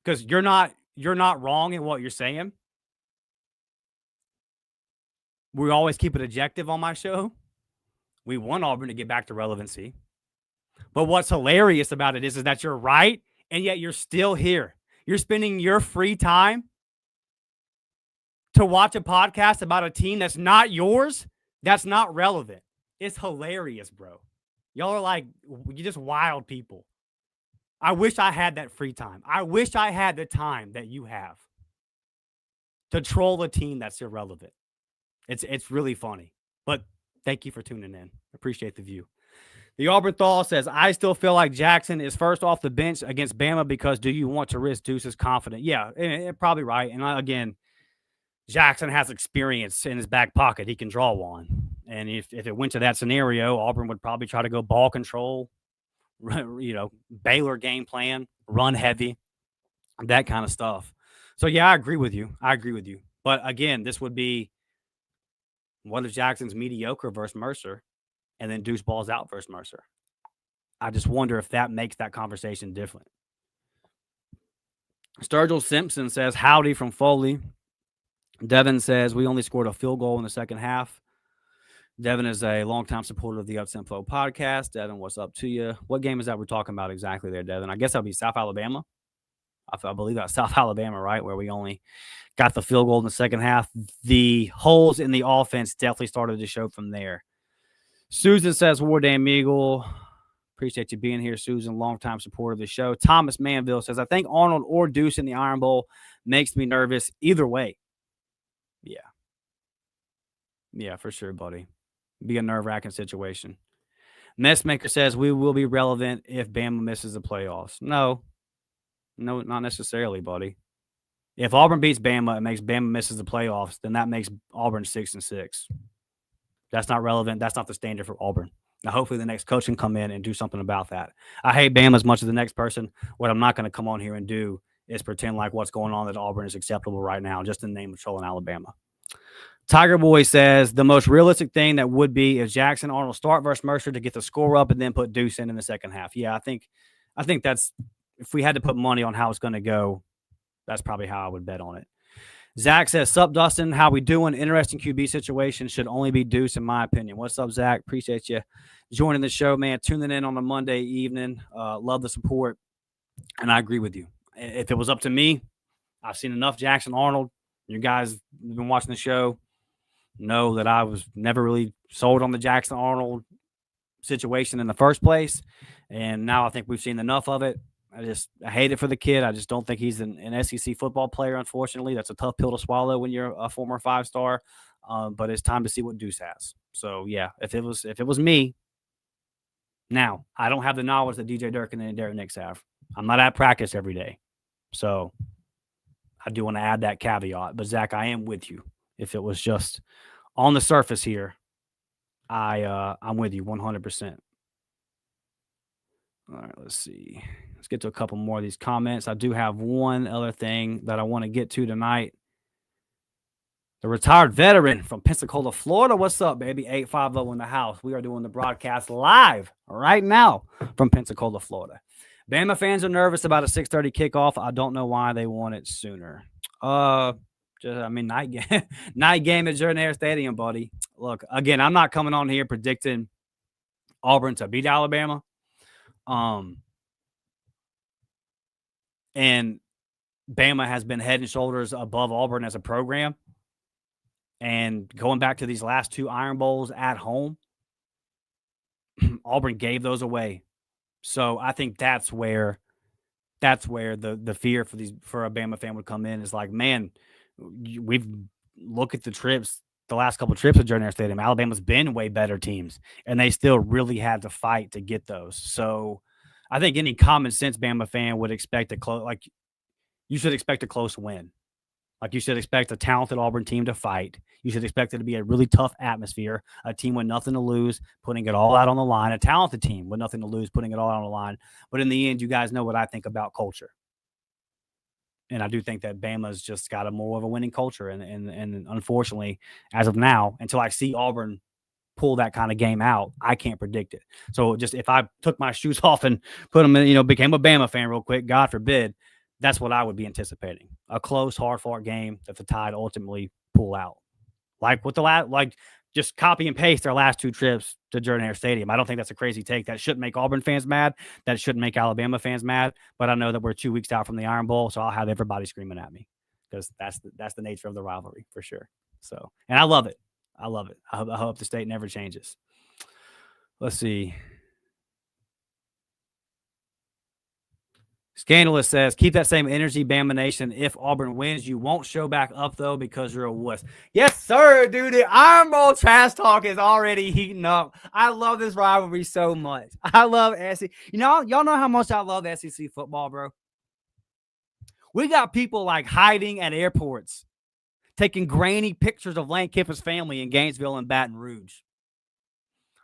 Because you're not wrong in what you're saying. We always keep it objective on my show. We want Auburn to get back to relevancy. But what's hilarious about it is that you're right, and yet you're still here. You're spending your free time to watch a podcast about a team that's not yours, that's not relevant. It's hilarious, bro. Y'all are like, you're just wild people. I wish I had that free time. I wish I had the time that you have to troll a team that's irrelevant. It's really funny. But thank you for tuning in. Appreciate the view. The Auburn Thaw says, I still feel like Jackson is first off the bench against Bama because do you want to risk Deuce's confidence? Yeah, probably right. And again, Jackson has experience in his back pocket. He can draw one. And if it went to that scenario, Auburn would probably try to go ball control, Baylor game plan, run heavy, that kind of stuff. So, yeah, I agree with you. But, again, this would be, what if Jackson's mediocre versus Mercer and then Deuce balls out versus Mercer? I just wonder if that makes that conversation different. Sturgill Simpson says, howdy from Foley. Devin says, we only scored a field goal in the second half. Devin is a longtime supporter of the Up-Tempo podcast. Devin, what's up to you? What game is that we're talking about exactly there, Devin? I guess that'll be South Alabama. I believe that's South Alabama, right, where we only got the field goal in the second half. The holes in the offense definitely started to show from there. Susan says, War Damn Eagle. Appreciate you being here, Susan, longtime supporter of the show. Thomas Manville says, I think Arnold or Deuce in the Iron Bowl makes me nervous either way. Yeah. Yeah, for sure, buddy. Be a nerve-wracking situation. Messmaker says, we will be relevant if Bama misses the playoffs. No, not necessarily, buddy. If Auburn beats Bama and makes Bama misses the playoffs, then that makes Auburn 6-6. That's not relevant. That's not the standard for Auburn. Now, hopefully the next coach can come in and do something about that. I hate Bama as much as the next person. What I'm not going to come on here and do is pretend like what's going on at Auburn is acceptable right now, just in the name of trolling Alabama. Tiger Boy says the most realistic thing that would be is Jackson Arnold start versus Mercer to get the score up and then put Deuce in the second half. Yeah, I think that's, if we had to put money on how it's going to go, that's probably how I would bet on it. Zach says, sup, Dustin, how we doing? Interesting QB situation. Should only be Deuce, in my opinion. What's up, Zach? Appreciate you joining the show, man. Tuning in on a Monday evening. Love the support. And I agree with you. If it was up to me, I've seen enough Jackson Arnold. You guys have been watching the show, know that I was never really sold on the Jackson Arnold situation in the first place. And now I think we've seen enough of it. I hate it for the kid. I just don't think he's an SEC football player, unfortunately. That's a tough pill to swallow when you're a former 5-star. But it's time to see what Deuce has. So, yeah, if it was me, now, I don't have the knowledge that DJ Durkin and Derek Nix have. I'm not at practice every day. So, I do want to add that caveat. But, Zach, I am with you. If it was just on the surface here, I'm with you 100%. All right, let's see. Let's get to a couple more of these comments. I do have one other thing that I want to get to tonight. The retired veteran from Pensacola, Florida. What's up, baby? 850 in the house. We are doing the broadcast live right now from Pensacola, Florida. Bama fans are nervous about a 6:30 kickoff. I don't know why they want it sooner. Night game, night game at Jordan Stadium, buddy. Look, again, I'm not coming on here predicting Auburn to beat Alabama. And Bama has been head and shoulders above Auburn as a program. And going back to these last two Iron Bowls at home, Auburn gave those away. So I think that's where the fear for a Bama fan would come in, is like, man, we've look at the last couple of trips at Jordan Stadium. Alabama's been way better teams, and they still really had to fight to get those. So I think any common sense Bama fan would expect you should expect a close win. Like, you should expect a talented Auburn team to fight. You should expect it to be a really tough atmosphere, a team with nothing to lose, putting it all out on the line, a talented team with nothing to lose, putting it all out on the line. But in the end, you guys know what I think about culture. And I do think that Bama's just got a more of a winning culture. And unfortunately, as of now, until I see Auburn pull that kind of game out, I can't predict it. So just if I took my shoes off and put them in, became a Bama fan real quick, God forbid, that's what I would be anticipating. A close, hard-fought game that the Tide ultimately pull out. Like with just copy and paste their last two trips to Jordan Stadium. I don't think that's a crazy take. That shouldn't make Auburn fans mad. That shouldn't make Alabama fans mad. But I know that we're 2 weeks out from the Iron Bowl, so I'll have everybody screaming at me, because that's the nature of the rivalry for sure. So, and I love it. I love it. I hope the state never changes. Let's see. Scandalous says, keep that same energy, Bama Nation. If Auburn wins, you won't show back up, though, because you're a wuss. Yes, sir, dude. The Iron Bowl trash talk is already heating up. I love this rivalry so much. I love SEC. Y'all know how much I love SEC football, bro. We got people like hiding at airports, taking grainy pictures of Lane Kiffin's family in Gainesville and Baton Rouge,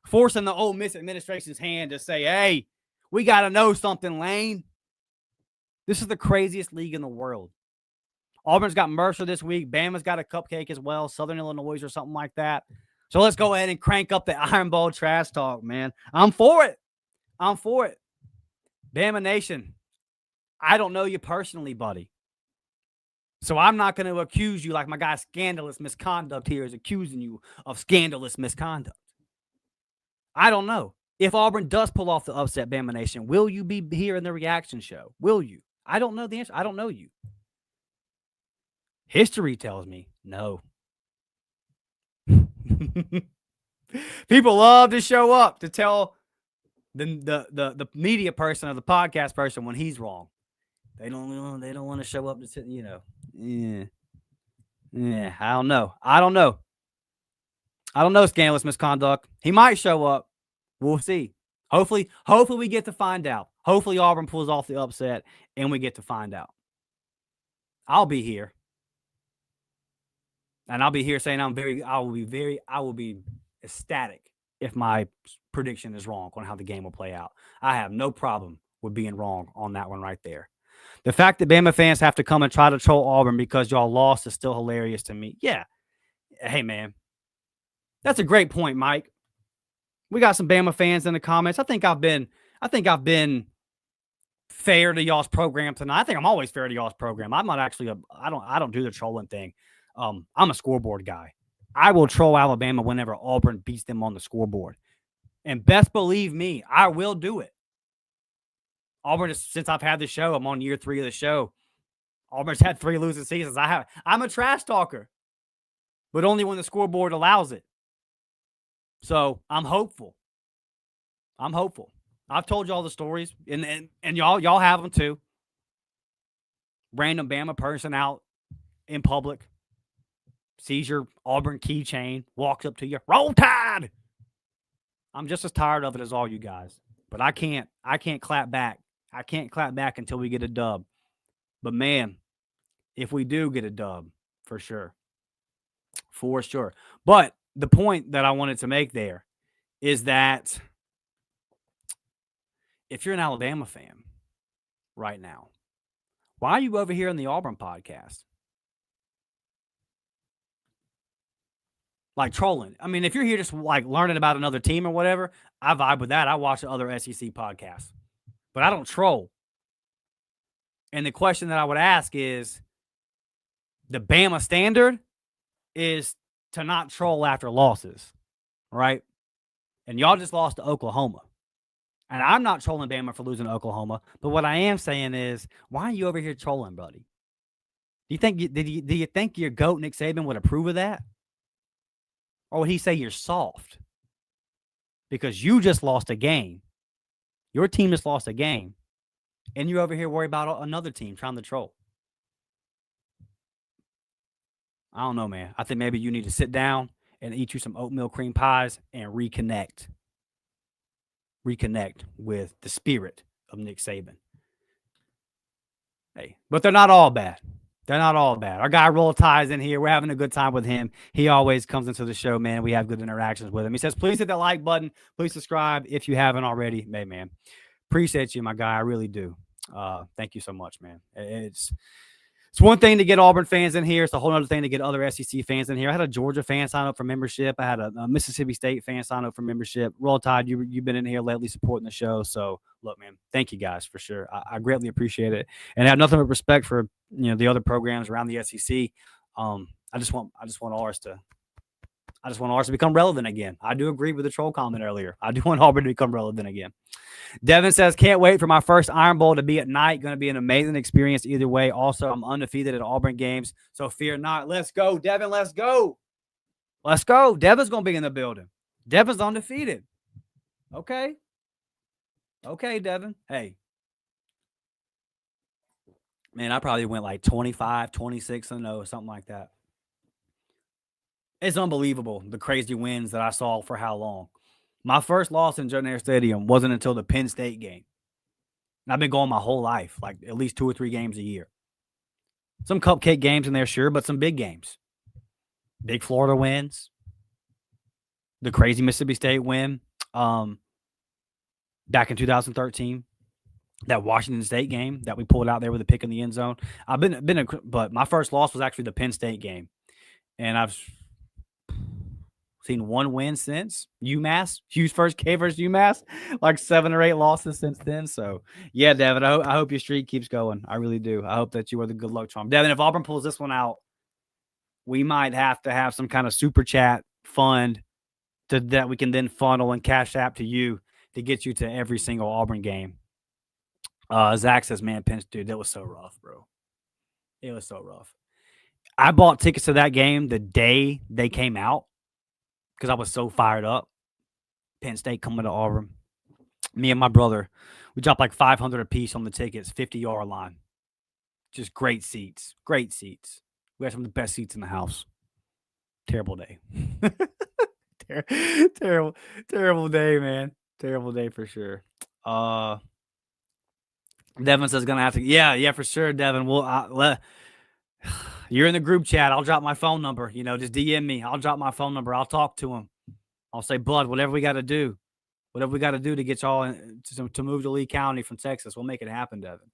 forcing the Ole Miss administration's hand to say, hey, we got to know something, Lane. This is the craziest league in the world. Auburn's got Mercer this week. Bama's got a cupcake as well, Southern Illinois or something like that. So let's go ahead and crank up the Iron Bowl trash talk, man. I'm for it. I'm for it. Bama Nation, I don't know you personally, buddy. So I'm not going to accuse you like my guy Scandalous Misconduct here is accusing you of scandalous misconduct. I don't know. If Auburn does pull off the upset, Bama Nation, will you be here in the reaction show? Will you? I don't know the answer. I don't know you. History tells me no. People love to show up to tell the media person or the podcast person when he's wrong. They don't want to show up to sit, Yeah, I don't know. I don't know, scandalous misconduct. He might show up. We'll see. Hopefully we get to find out. Hopefully Auburn pulls off the upset and we get to find out. I'll be here. And I'll be here saying I will be ecstatic if my prediction is wrong on how the game will play out. I have no problem with being wrong on that one right there. The fact that Bama fans have to come and try to troll Auburn because y'all lost is still hilarious to me. Yeah. Hey, man. That's a great point, Mike. We got some Bama fans in the comments. I think I've been fair to y'all's program tonight. I think I'm always fair to y'all's program. I'm not actually I don't do the trolling thing. I'm a scoreboard guy. I will troll Alabama whenever Auburn beats them on the scoreboard. And best believe me, I will do it. Auburn, since I've had the show, I'm on year 3 of the show. Auburn's had 3 losing seasons. I'm a trash talker, but only when the scoreboard allows it. So I'm hopeful. I've told y'all the stories, and y'all have them too. Random Bama person out in public sees your Auburn keychain, walks up to you, Roll Tide. I'm just as tired of it as all you guys, but I can't clap back. I can't clap back until we get a dub. But man, if we do get a dub, for sure. But the point that I wanted to make there is that if you're an Alabama fan right now, why are you over here in the Auburn podcast? Like trolling. I mean, if you're here just like learning about another team or whatever, I vibe with that. I watch the other SEC podcasts, but I don't troll. And the question that I would ask is, the Bama standard is to not troll after losses, right? And y'all just lost to Oklahoma. And I'm not trolling Bama for losing to Oklahoma, but what I am saying is, why are you over here trolling, buddy? Do you think your GOAT Nick Saban would approve of that? Or would he say you're soft? Because you just lost a game. Your team just lost a game. And you're over here worried about another team trying to troll. I don't know, man. I think maybe you need to sit down and eat you some oatmeal cream pies and reconnect. Reconnect with the spirit of Nick Saban. Hey, but they're not all bad. They're not all bad. Our guy Roll Tide's in here. We're having a good time with him. He always comes into the show, man. We have good interactions with him. He says, please hit that like button. Please subscribe if you haven't already. Hey, man. Appreciate you, my guy. I really do. Thank you so much, man. It's one thing to get Auburn fans in here. It's a whole other thing to get other SEC fans in here. I had a Georgia fan sign up for membership. I had a Mississippi State fan sign up for membership. Roll Tide, you've been in here lately supporting the show. So, look, man, thank you guys for sure. I greatly appreciate it. And I have nothing but respect for the other programs around the SEC. I just want ours to become relevant again. I do agree with the troll comment earlier. I do want Auburn to become relevant again. Devin says, can't wait for my first Iron Bowl to be at night. Going to be an amazing experience either way. Also, I'm undefeated at Auburn games, so fear not. Let's go, Devin. Let's go. Let's go. Devin's going to be in the building. Devin's undefeated. Okay. Okay, Devin. Hey. Man, I probably went like 25, 26-0, something like that. It's unbelievable, the crazy wins that I saw for how long. My first loss in Jordan Hare Stadium wasn't until the Penn State game. And I've been going my whole life, like at least 2 or 3 games a year. Some cupcake games in there, sure, but some big games. Big Florida wins. The crazy Mississippi State win back in 2013. That Washington State game that we pulled out there with a pick in the end zone. But my first loss was actually the Penn State game. And I've Seen one win since UMass. Hugh's first K versus UMass. Like 7 or 8 losses since then. So, yeah, Devin, I hope your streak keeps going. I really do. I hope that you are the good luck charm. Devin, if Auburn pulls this one out, we might have to have some kind of super chat fund that we can then funnel and cash app to you to get you to every single Auburn game. Zach says, man, dude, that was so rough, bro. It was so rough. I bought tickets to that game the day they came out because I was so fired up. Penn State coming to Auburn. Me and my brother, we dropped like $500 a piece on the tickets, 50-yard line. Just great seats. Great seats. We had some of the best seats in the house. Terrible day. Terrible day, man. Terrible day for sure. Devin says gonna have to. Yeah, for sure, Devin. You're in the group chat. I'll drop my phone number. Just DM me. I'll drop my phone number. I'll talk to him. I'll say, Bud, whatever we got to do to get y'all to move to Lee County from Texas, we'll make it happen, Devin.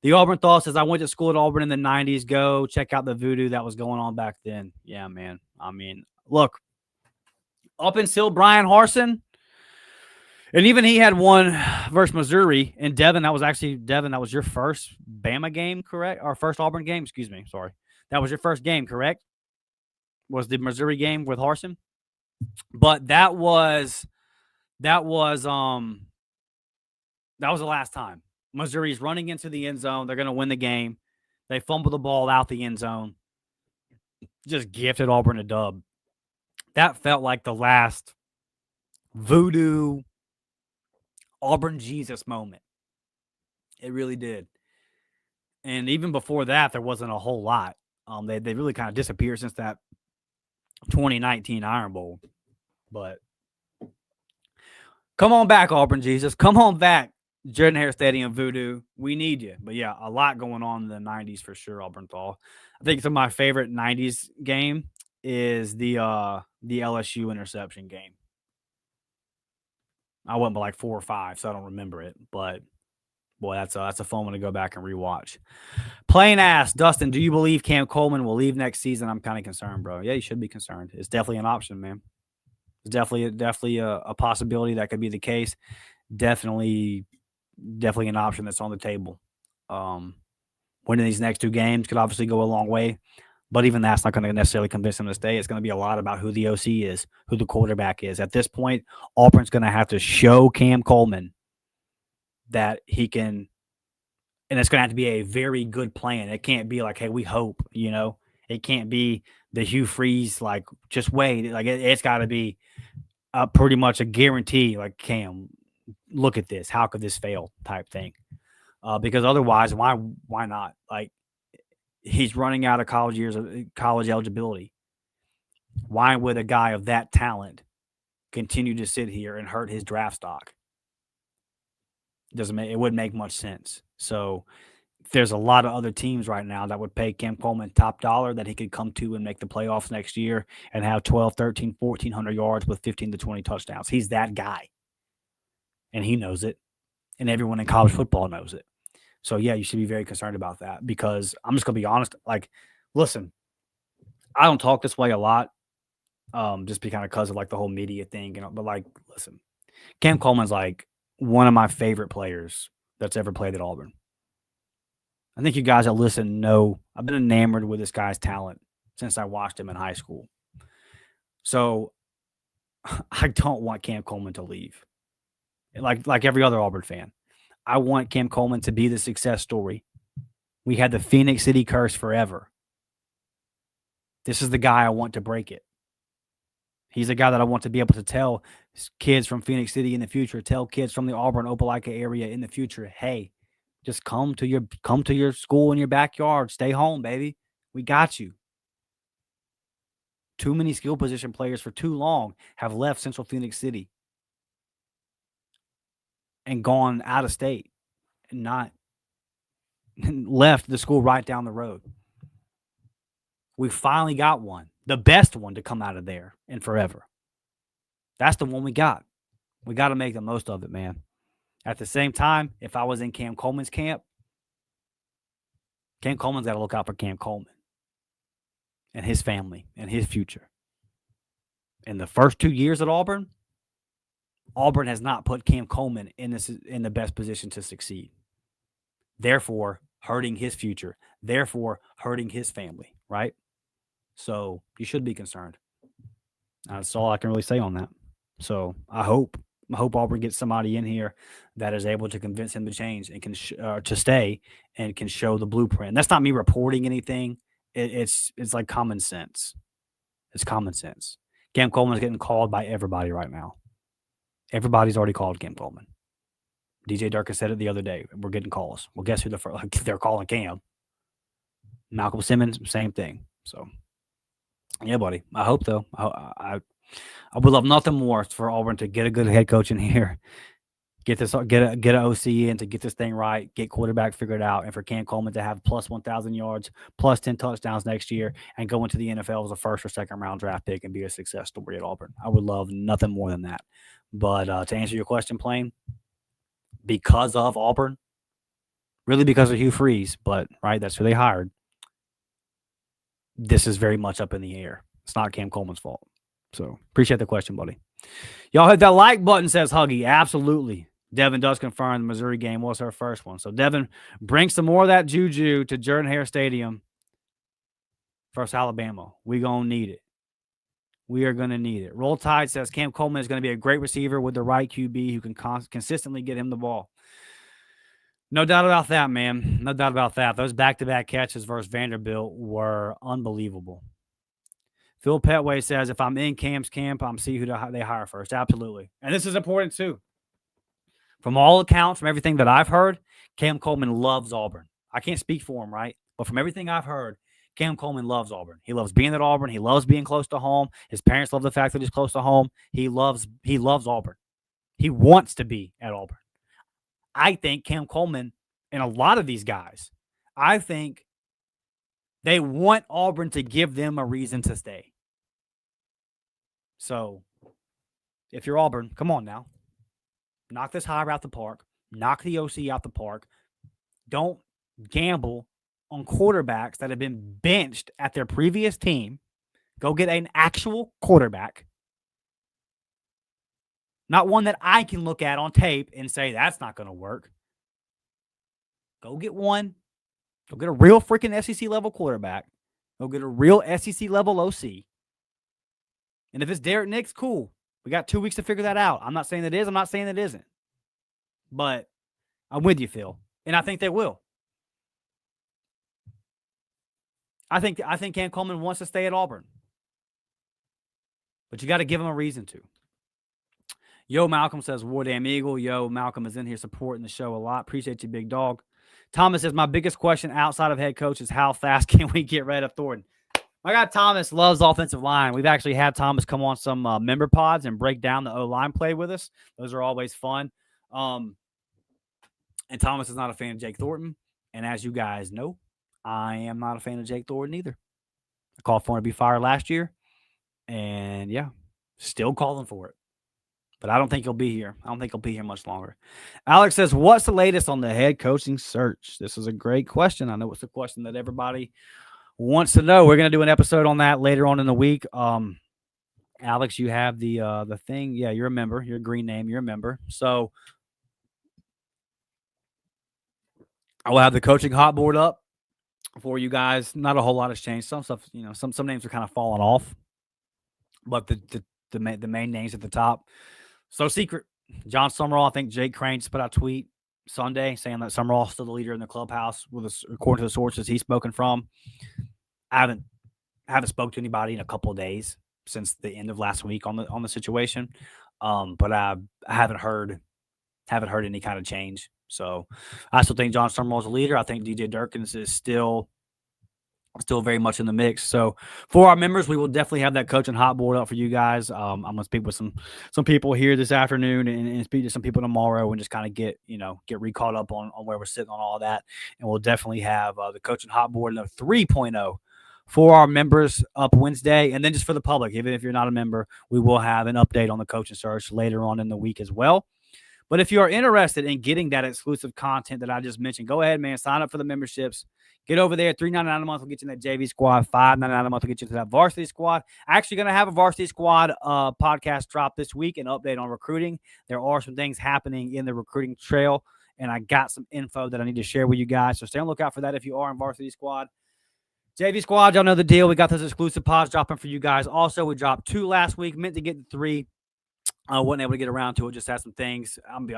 The Auburn Thought says, I went to school at Auburn in the 90s. Go check out the voodoo that was going on back then. Yeah, man. I mean, look, up until Brian Harsin, and even he had one versus Missouri. And Devin, that was your first Bama game, correct? Or first Auburn game, excuse me. Sorry. That was your first game, correct? Was the Missouri game with Harsin? But that was the last time. Missouri's running into the end zone. They're going to win the game. They fumble the ball out the end zone. Just gifted Auburn a dub. That felt like the last voodoo Auburn Jesus moment. It really did. And even before that, there wasn't a whole lot. They really kind of disappeared since that 2019 Iron Bowl. But come on back, Auburn Jesus. Come on back, Jordan-Hare Stadium voodoo. We need you. But, yeah, a lot going on in the 90s for sure, Auburn Thal. I think some of my favorite 90s game is the LSU interception game. I went by like 4 or 5, so I don't remember it. But, boy, that's a fun one to go back and rewatch. Plain ass, Dustin, do you believe Cam Coleman will leave next season? I'm kind of concerned, bro. Yeah, you should be concerned. It's definitely an option, man. It's definitely a possibility that could be the case. Definitely an option that's on the table. Winning these next 2 games could obviously go a long way, but even that's not going to necessarily convince him to stay. It's going to be a lot about who the OC is, who the quarterback is. At this point, Auburn's going to have to show Cam Coleman that he can, and it's going to have to be a very good plan. It can't be like, hey, we hope, It can't be the Hugh Freeze, like, just wait. Like, it's got to be pretty much a guarantee, like, Cam, look at this. How could this fail type thing? Because otherwise, why not? Like, he's running out of college eligibility. Why would a guy of that talent continue to sit here and hurt his draft stock? It wouldn't make much sense. So there's a lot of other teams right now that would pay Cam Coleman top dollar that he could come to and make the playoffs next year and have 12, 13, 1,400 yards with 15 to 20 touchdowns. He's that guy. And he knows it. And everyone in college football knows it. So, yeah, you should be very concerned about that because I'm just going to be honest. Like, listen, I don't talk this way a lot just because of, like, the whole media thing. But, like, listen, Cam Coleman's, like, one of my favorite players that's ever played at Auburn. I think you guys that listen know I've been enamored with this guy's talent since I watched him in high school. So I don't want Cam Coleman to leave. Like every other Auburn fan. I want Cam Coleman to be the success story. We had the Phoenix City curse forever. This is the guy I want to break it. He's the guy that I want to be able to tell kids from Phoenix City in the future, tell kids from the Auburn, Opelika area in the future, hey, just come to your school in your backyard. Stay home, baby. We got you. Too many skill position players for too long have left Central Phoenix City and gone out of state and not left the school right down the road. We finally got one, the best one to come out of there in forever. That's the one we got. We got to make the most of it, man. At the same time, if I was in Cam Coleman's camp, Cam Coleman's got to look out for Cam Coleman and his family and his future. in the first 2 years at Auburn has not put Cam Coleman in the best position to succeed. Therefore, hurting his future. Therefore, hurting his family, right? So you should be concerned. That's all I can really say on that. So I hope Auburn gets somebody in here that is able to convince him to change and can to stay and can show the blueprint. That's not me reporting anything. It's like common sense. It's common sense. Cam Coleman's getting called by everybody right now. Everybody's already called Cam Coleman. DJ Durkin said it the other day. We're getting calls. Well, guess who they're calling Cam? Malcolm Simmons, same thing. So, yeah, buddy. I hope, though. I would love nothing more for Auburn to get a good head coach in here, get an OC in to get this thing right, get quarterback figured out, and for Cam Coleman to have plus 1,000 yards, plus 10 touchdowns next year, and go into the NFL as a first or second round draft pick and be a success story at Auburn. I would love nothing more than that. But to answer your question, Plain, because of Auburn, really because of Hugh Freeze, but right, that's who they hired. This is very much up in the air. It's not Cam Coleman's fault. So appreciate the question, buddy. Y'all hit that like button, says Huggy. Absolutely. Devin does confirm the Missouri game was her first one. So Devin, bring some more of that juju to Jordan-Hare Stadium versus Alabama. We gonna need it. We are going to need it. Roll Tide says Cam Coleman is going to be a great receiver with the right QB who can consistently get him the ball. No doubt about that, man. No doubt about that. Those back-to-back catches versus Vanderbilt were unbelievable. Phil Petway says, if I'm in Cam's camp, I'm see who they hire first. Absolutely. And this is important, too. From all accounts, from everything that I've heard, Cam Coleman loves Auburn. I can't speak for him, right? But from everything I've heard, Cam Coleman loves Auburn. He loves being at Auburn. He loves being close to home. His parents love the fact that he's close to home. He loves Auburn. He wants to be at Auburn. I think Cam Coleman and a lot of these guys, I think they want Auburn to give them a reason to stay. So if you're Auburn, come on now. Knock this hire out the park. Knock the OC out the park. Don't gamble on quarterbacks that have been benched at their previous team. Go get an actual quarterback. Not one that I can look at on tape and say, that's not going to work. Go get one. Go get a real freaking SEC level quarterback. Go get a real SEC level OC. And if it's Derek Nix, cool. We got 2 weeks to figure that out. I'm not saying it is. I'm not saying it isn't. But I'm with you, Phil. And I think they will. I think Cam Coleman wants to stay at Auburn. But you got to give him a reason to. Yo, Malcolm says, War Damn Eagle. Yo, Malcolm is in here supporting the show a lot. Appreciate you, big dog. Thomas says, my biggest question outside of head coach is how fast can we get rid of Thornton? My guy Thomas loves offensive line. We've actually had Thomas come on some member pods and break down the O-line play with us. Those are always fun. And Thomas is not a fan of Jake Thornton. And as you guys know, I am not a fan of Jake Thornton either. I called for him to be fired last year. And, yeah, still calling for it. But I don't think he'll be here. I don't think he'll be here much longer. Alex says, what's the latest on the head coaching search? This is a great question. I know it's a question that everybody wants to know. We're going to do an episode on that later on in the week. Alex, you have the thing. Yeah, you're a member. You're a green name. You're a member. So I will have the coaching hot board up for you guys. Not a whole lot has changed. Some stuff, some names are kind of falling off, but the main names at the top. So secret, John Summerall. I think Jake Crane just put out a tweet Sunday saying that Summerall's still the leader in the clubhouse, according to the sources he's spoken from. I haven't spoke to anybody in a couple of days since the end of last week on the situation, but I haven't heard any kind of change. So I still think John Summerall's a leader. I think DJ Durkin is still very much in the mix. So for our members, we will definitely have that coaching hot board up for you guys. I'm going to speak with some people here this afternoon and speak to some people tomorrow and just kind of get re-caught up on where we're sitting on all that. And we'll definitely have the coaching hot board 3.0 for our members up Wednesday. And then just for the public, even if you're not a member, we will have an update on the coaching search later on in the week as well. But if you are interested in getting that exclusive content that I just mentioned, go ahead, man, sign up for the memberships. Get over there. $3.99 a month will get you in that JV squad. $5.99 a month will get you to that varsity squad. Actually going to have a varsity squad podcast drop this week, an update on recruiting. There are some things happening in the recruiting trail, and I got some info that I need to share with you guys. So stay on the lookout for that if you are in varsity squad. JV squad, y'all know the deal. We got those exclusive pods dropping for you guys. Also, we dropped 2 last week. Meant to get to 3. Wasn't able to get around to it. Just had some things.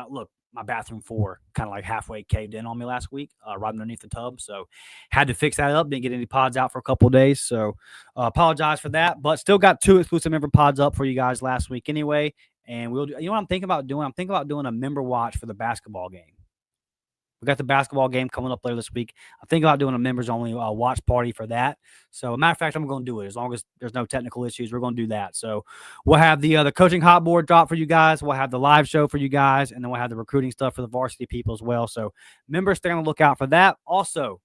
Look, my bathroom floor kind of like halfway caved in on me last week, right underneath the tub. So had to fix that up. Didn't get any pods out for a couple of days. So apologize for that. But still got 2 exclusive member pods up for you guys last week anyway. And we'll do, you know what I'm thinking about doing? I'm thinking about doing a member watch for the basketball game. We got the basketball game coming up later this week. I'm thinking about doing a members-only watch party for that. So, matter of fact, I'm going to do it. As long as there's no technical issues, we're going to do that. So, we'll have the coaching hot board drop for you guys. We'll have the live show for you guys. And then we'll have the recruiting stuff for the varsity people as well. So, members, stay on the lookout for that. Also,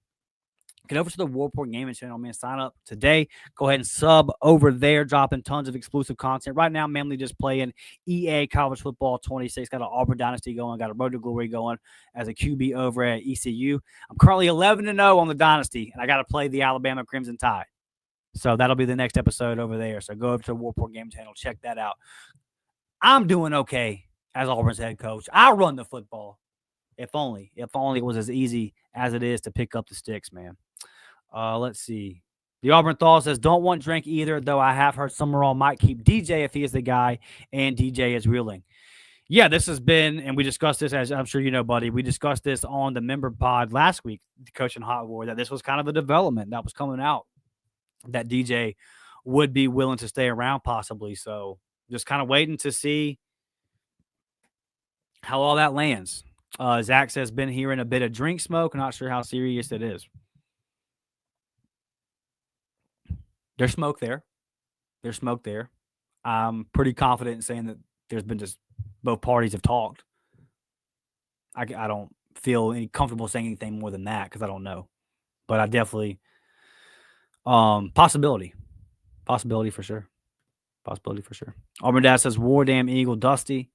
get over to the Warport Gaming channel, man. Sign up today. Go ahead and sub over there, dropping tons of exclusive content. Right now, mainly just playing EA College Football 26. Got an Auburn Dynasty going. Got a Road to Glory going as a QB over at ECU. I'm currently 11-0 on the Dynasty, and I got to play the Alabama Crimson Tide. So that'll be the next episode over there. So go over to the Warport Gaming channel. Check that out. I'm doing okay as Auburn's head coach. I run the football. If only it was as easy as it is to pick up the sticks, man. Let's see. The Auburn Thaw says, don't want drink either, though I have heard Summerall might keep DJ if he is the guy, and DJ is reeling. Yeah, this has been, and we discussed this, as I'm sure you know, buddy, we discussed this on the member pod last week, the Coach and Hot War, that this was kind of the development that was coming out, that DJ would be willing to stay around possibly. So just kind of waiting to see how all that lands. Zach says, been hearing a bit of drink smoke. Not sure how serious it is. There's smoke there. I'm pretty confident in saying that there's been just both parties have talked. I don't feel any comfortable saying anything more than that because I don't know. But I definitely possibility for sure. Auburn Dad says, War Damn Eagle Dusty.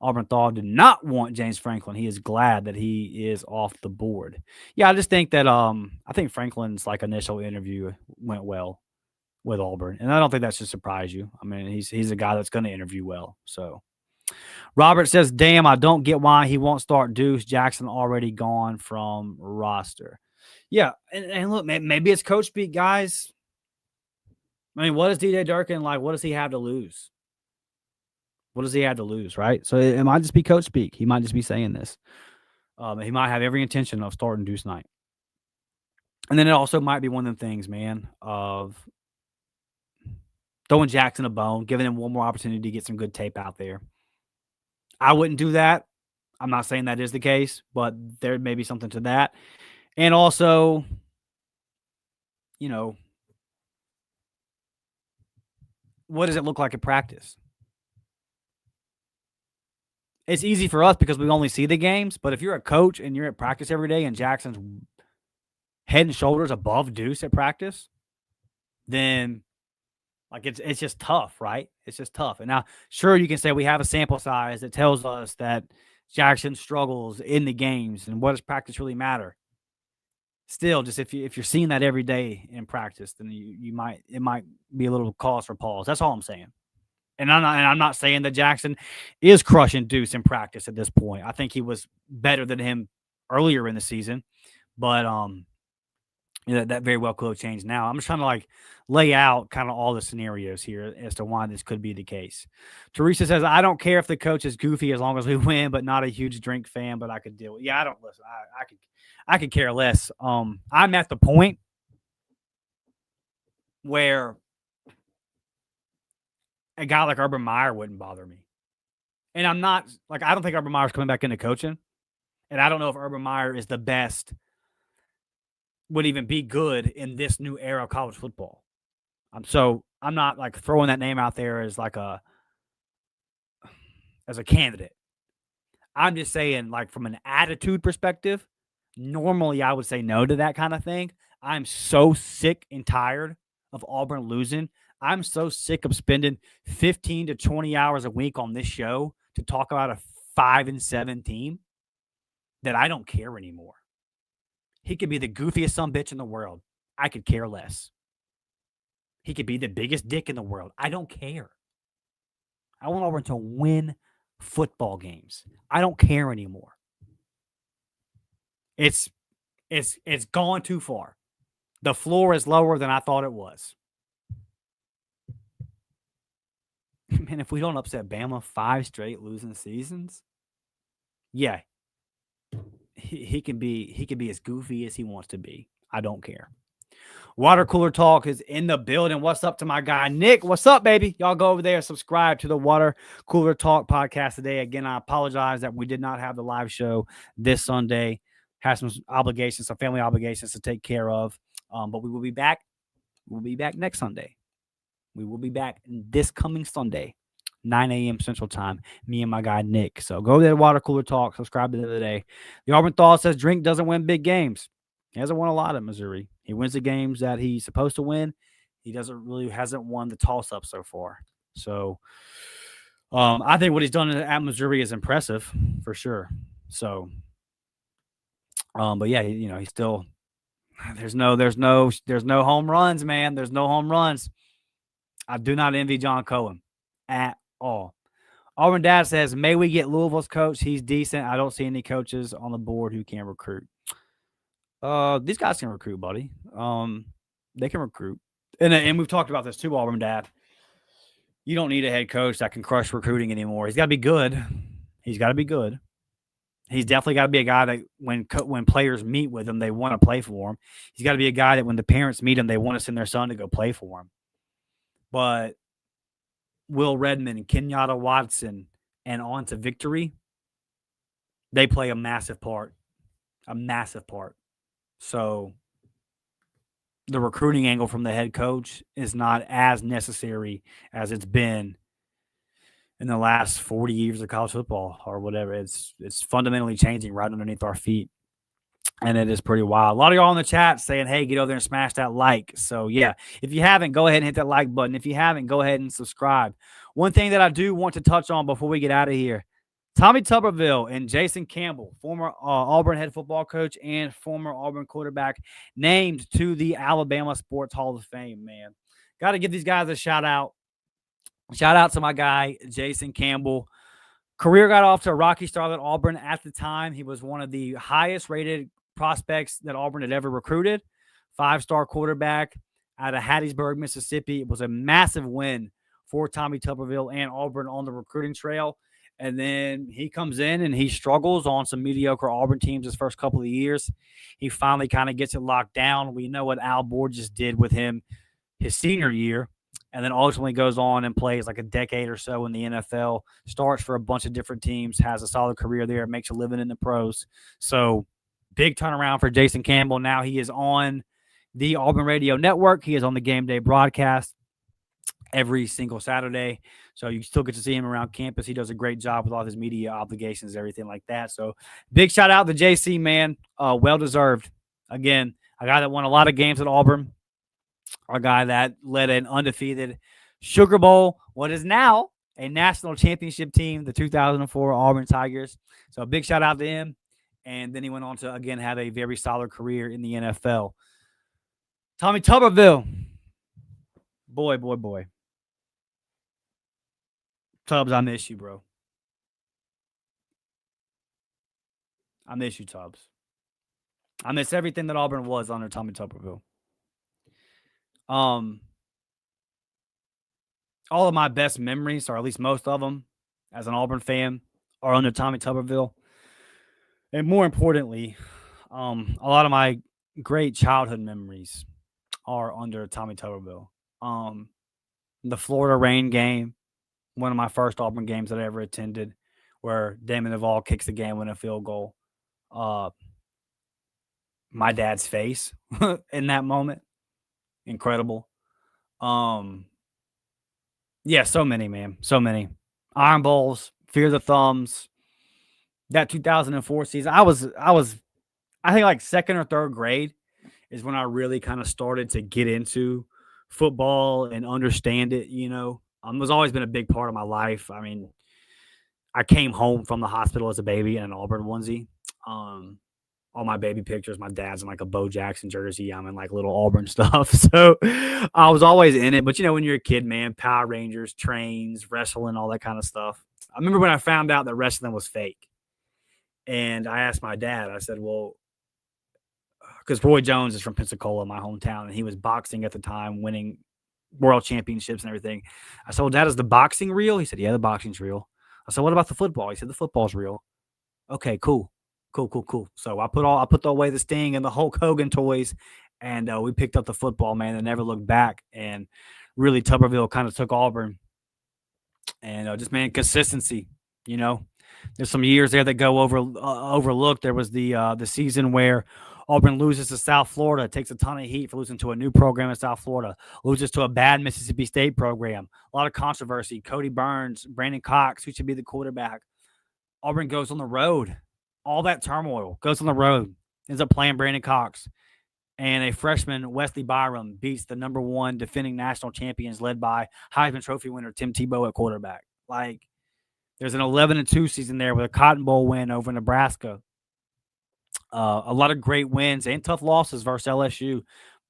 Auburn Thaw did not want James Franklin. He is glad that he is off the board. Yeah, I just think that I think Franklin's initial interview went well with Auburn, and I don't think that should surprise you. I mean, he's a guy that's going to interview well. So, Robert says, "Damn, I don't get why he won't start Deuce. Jackson already gone from roster." Yeah, and look, maybe it's coach speak, guys. I mean, what is DJ Durkin like? What does he have to lose? Right? So it might just be coach speak. He might just be saying this. He might have every intention of starting Deuce Knight. And then it also might be one of them things, man, of throwing Jackson a bone, giving him one more opportunity to get some good tape out there. I wouldn't do that. I'm not saying that is the case, but there may be something to that. And also, what does it look like at practice? It's easy for us because we only see the games, but if you're a coach and you're at practice every day and Jackson's head and shoulders above Deuce at practice, then it's just tough, right? It's just tough. And now, sure, you can say we have a sample size that tells us that Jackson struggles in the games, and what does practice really matter? Still, just if you're seeing that every day in practice, then it might be a little cause for pause. That's all I'm saying. And I'm not saying that Jackson is crushing Deuce in practice at this point. I think he was better than him earlier in the season, but that very well could have changed now. I'm just trying to lay out kind of all the scenarios here as to why this could be the case. Teresa says, I don't care if the coach is goofy as long as we win, but not a huge drink fan, but I could deal with it. Yeah, I don't listen. I could care less. I'm at the point where a guy like Urban Meyer wouldn't bother me. And I'm not I don't think Urban Meyer's coming back into coaching. And I don't know if Urban Meyer is the best, would even be good in this new era of college football. So I'm not throwing that name out there as a candidate. I'm just saying from an attitude perspective, normally I would say no to that kind of thing. I'm so sick and tired of Auburn losing. I'm so sick of spending 15 to 20 hours a week on this show to talk about a 5-7 team that I don't care anymore. He could be the goofiest sumbitch in the world. I could care less. He could be the biggest dick in the world. I don't care. I want Auburn to win football games. I don't care anymore. It's gone too far. The floor is lower than I thought it was. Man, if we don't upset Bama 5 straight losing seasons, yeah, he can be as goofy as he wants to be. I don't care. Water Cooler Talk is in the building. What's up to my guy, Nick? What's up, baby? Y'all go over there and subscribe to the Water Cooler Talk podcast today. Again, I apologize that we did not have the live show this Sunday. Have some obligations, some family obligations to take care of. But we will be back. We'll be back next Sunday. We will be back this coming Sunday, 9 a.m. Central Time, me and my guy, Nick. So go there, Water Cooler Talk. Subscribe to the day. The Auburn Thaw says Drink doesn't win big games. He hasn't won a lot at Missouri. He wins the games that he's supposed to win. He hasn't won the toss-up so far. So I think what he's done at Missouri is impressive for sure. So, but yeah, he's still there's no home runs, man. There's no home runs. I do not envy John Cohen at all. Auburn Dad says, may we get Louisville's coach? He's decent. I don't see any coaches on the board who can recruit. These guys can recruit, buddy. They can recruit. And we've talked about this too, Auburn Dad. You don't need a head coach that can crush recruiting anymore. He's got to be good. He's got to be good. He's definitely got to be a guy that when players meet with him, they want to play for him. He's got to be a guy that when the parents meet him, they want to send their son to go play for him. But Will Redmond and Kenyatta Watson and on to victory, they play a massive part. A massive part. So the recruiting angle from the head coach is not as necessary as it's been in the last 40 years of college football or whatever. It's fundamentally changing right underneath our feet. And it is pretty wild. A lot of y'all in the chat saying, hey, get over there and smash that like. So, yeah, if you haven't, go ahead and hit that like button. If you haven't, go ahead and subscribe. One thing that I do want to touch on before we get out of here, Tommy Tuberville and Jason Campbell, former Auburn head football coach and former Auburn quarterback, named to the Alabama Sports Hall of Fame, man. Got to give these guys a shout-out. Shout-out to my guy, Jason Campbell. Career got off to a rocky start at Auburn at the time. He was one of the highest-rated prospects that Auburn had ever recruited. 5-star quarterback out of Hattiesburg, Mississippi. It was a massive win for Tommy Tuberville and Auburn on the recruiting trail. And then he comes in and he struggles on some mediocre Auburn teams his first couple of years. He finally kind of gets it locked down. We know what Al Borges did with him his senior year. And then ultimately goes on and plays like a decade or so in the NFL, starts for a bunch of different teams, has a solid career there, makes a living in the pros. So big turnaround for Jason Campbell. Now he is on the Auburn Radio Network. He is on the game day broadcast every single Saturday. So you still get to see him around campus. He does a great job with all his media obligations, everything like that. So big shout out to JC, man. Well-deserved. Again, a guy that won a lot of games at Auburn. A guy that led an undefeated Sugar Bowl, what is now a national championship team, the 2004 Auburn Tigers. So a big shout out to him. And then he went on to, again, have a very solid career in the NFL. Tommy Tuberville. Boy. Tubbs, I miss you, bro. I miss you, Tubbs. I miss everything that Auburn was under Tommy Tuberville. All of my best memories, or at least most of them, as an Auburn fan, are under Tommy Tuberville. And more importantly, a lot of my great childhood memories are under Tommy Tuberville. The Florida Rain game, one of my first Auburn games that I ever attended, where Damon Duvall kicks the game-winning field goal. My dad's face in that moment. Incredible. Yeah, so many, man. So many. Iron Bowls, Fear the Thumbs. That 2004 season. I think like second or third grade is when I really kind of started to get into football and understand it, you know. It was always been a big part of my life. I mean, I came home from the hospital as a baby in an Auburn onesie. all my baby pictures. My dad's in like a Bo Jackson jersey. I'm in like little Auburn stuff. So I was always in it. But when you're a kid, man, Power Rangers, trains, wrestling, all that kind of stuff. I remember when I found out that wrestling was fake. And I asked my dad, I said, well, because Roy Jones is from Pensacola, my hometown, and he was boxing at the time, winning world championships and everything. I said, well, Dad, is the boxing real? He said, yeah, the boxing's real. I said, what about the football? He said, the football's real. Okay, cool. So I put away the Sting and the Hulk Hogan toys, and we picked up the football, man, and never looked back. And really, Tuberville kind of took Auburn, and just, man, consistency. There's some years there that go overlooked. There was the season where Auburn loses to South Florida, takes a ton of heat for losing to a new program in South Florida, loses to a bad Mississippi State program. A lot of controversy. Cody Burns, Brandon Cox, who should be the quarterback. Auburn goes on the road. All that turmoil goes on the road. Ends up playing Brandon Cox. And a freshman, Wesley Byram, beats the number 1 defending national champions led by Heisman Trophy winner Tim Tebow at quarterback. Like, there's an 11-2 season there with a Cotton Bowl win over Nebraska. A lot of great wins and tough losses versus LSU.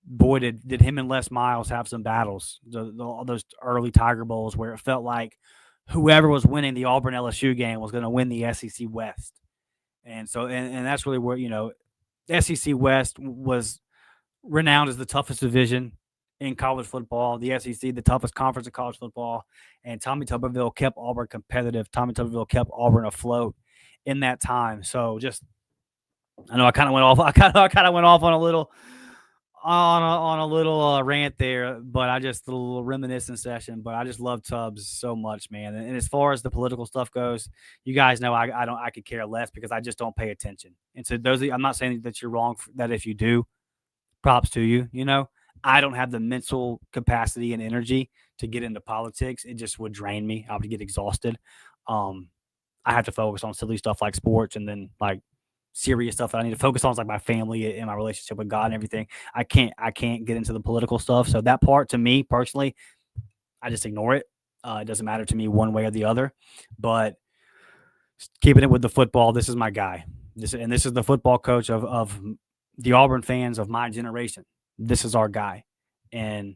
Boy, did him and Les Miles have some battles. All those early Tiger Bowls where it felt like whoever was winning the Auburn LSU game was going to win the SEC West. And so, and that's really where, SEC West was renowned as the toughest division in college football. The SEC, the toughest conference in college football. And Tommy Tuberville kept Auburn competitive. Tommy Tuberville kept Auburn afloat in that time. So I know I kind of went off. I kind of went off on a little rant there, but a little reminiscent session. But I just love Tubbs so much, man. And as far as the political stuff goes, you guys know I could care less because I just don't pay attention. And so I'm not saying that you're wrong that if you do, props to you. I don't have the mental capacity and energy to get into politics. It just would drain me. I would get exhausted. I have to focus on silly stuff like sports, and then like serious stuff that I need to focus on is like my family and my relationship with God and everything. I can't get into the political stuff. So that part, to me personally, I just ignore it. It doesn't matter to me one way or the other. But keeping it with the football, this is my guy. This is the football coach of the Auburn fans of my generation. This is our guy. And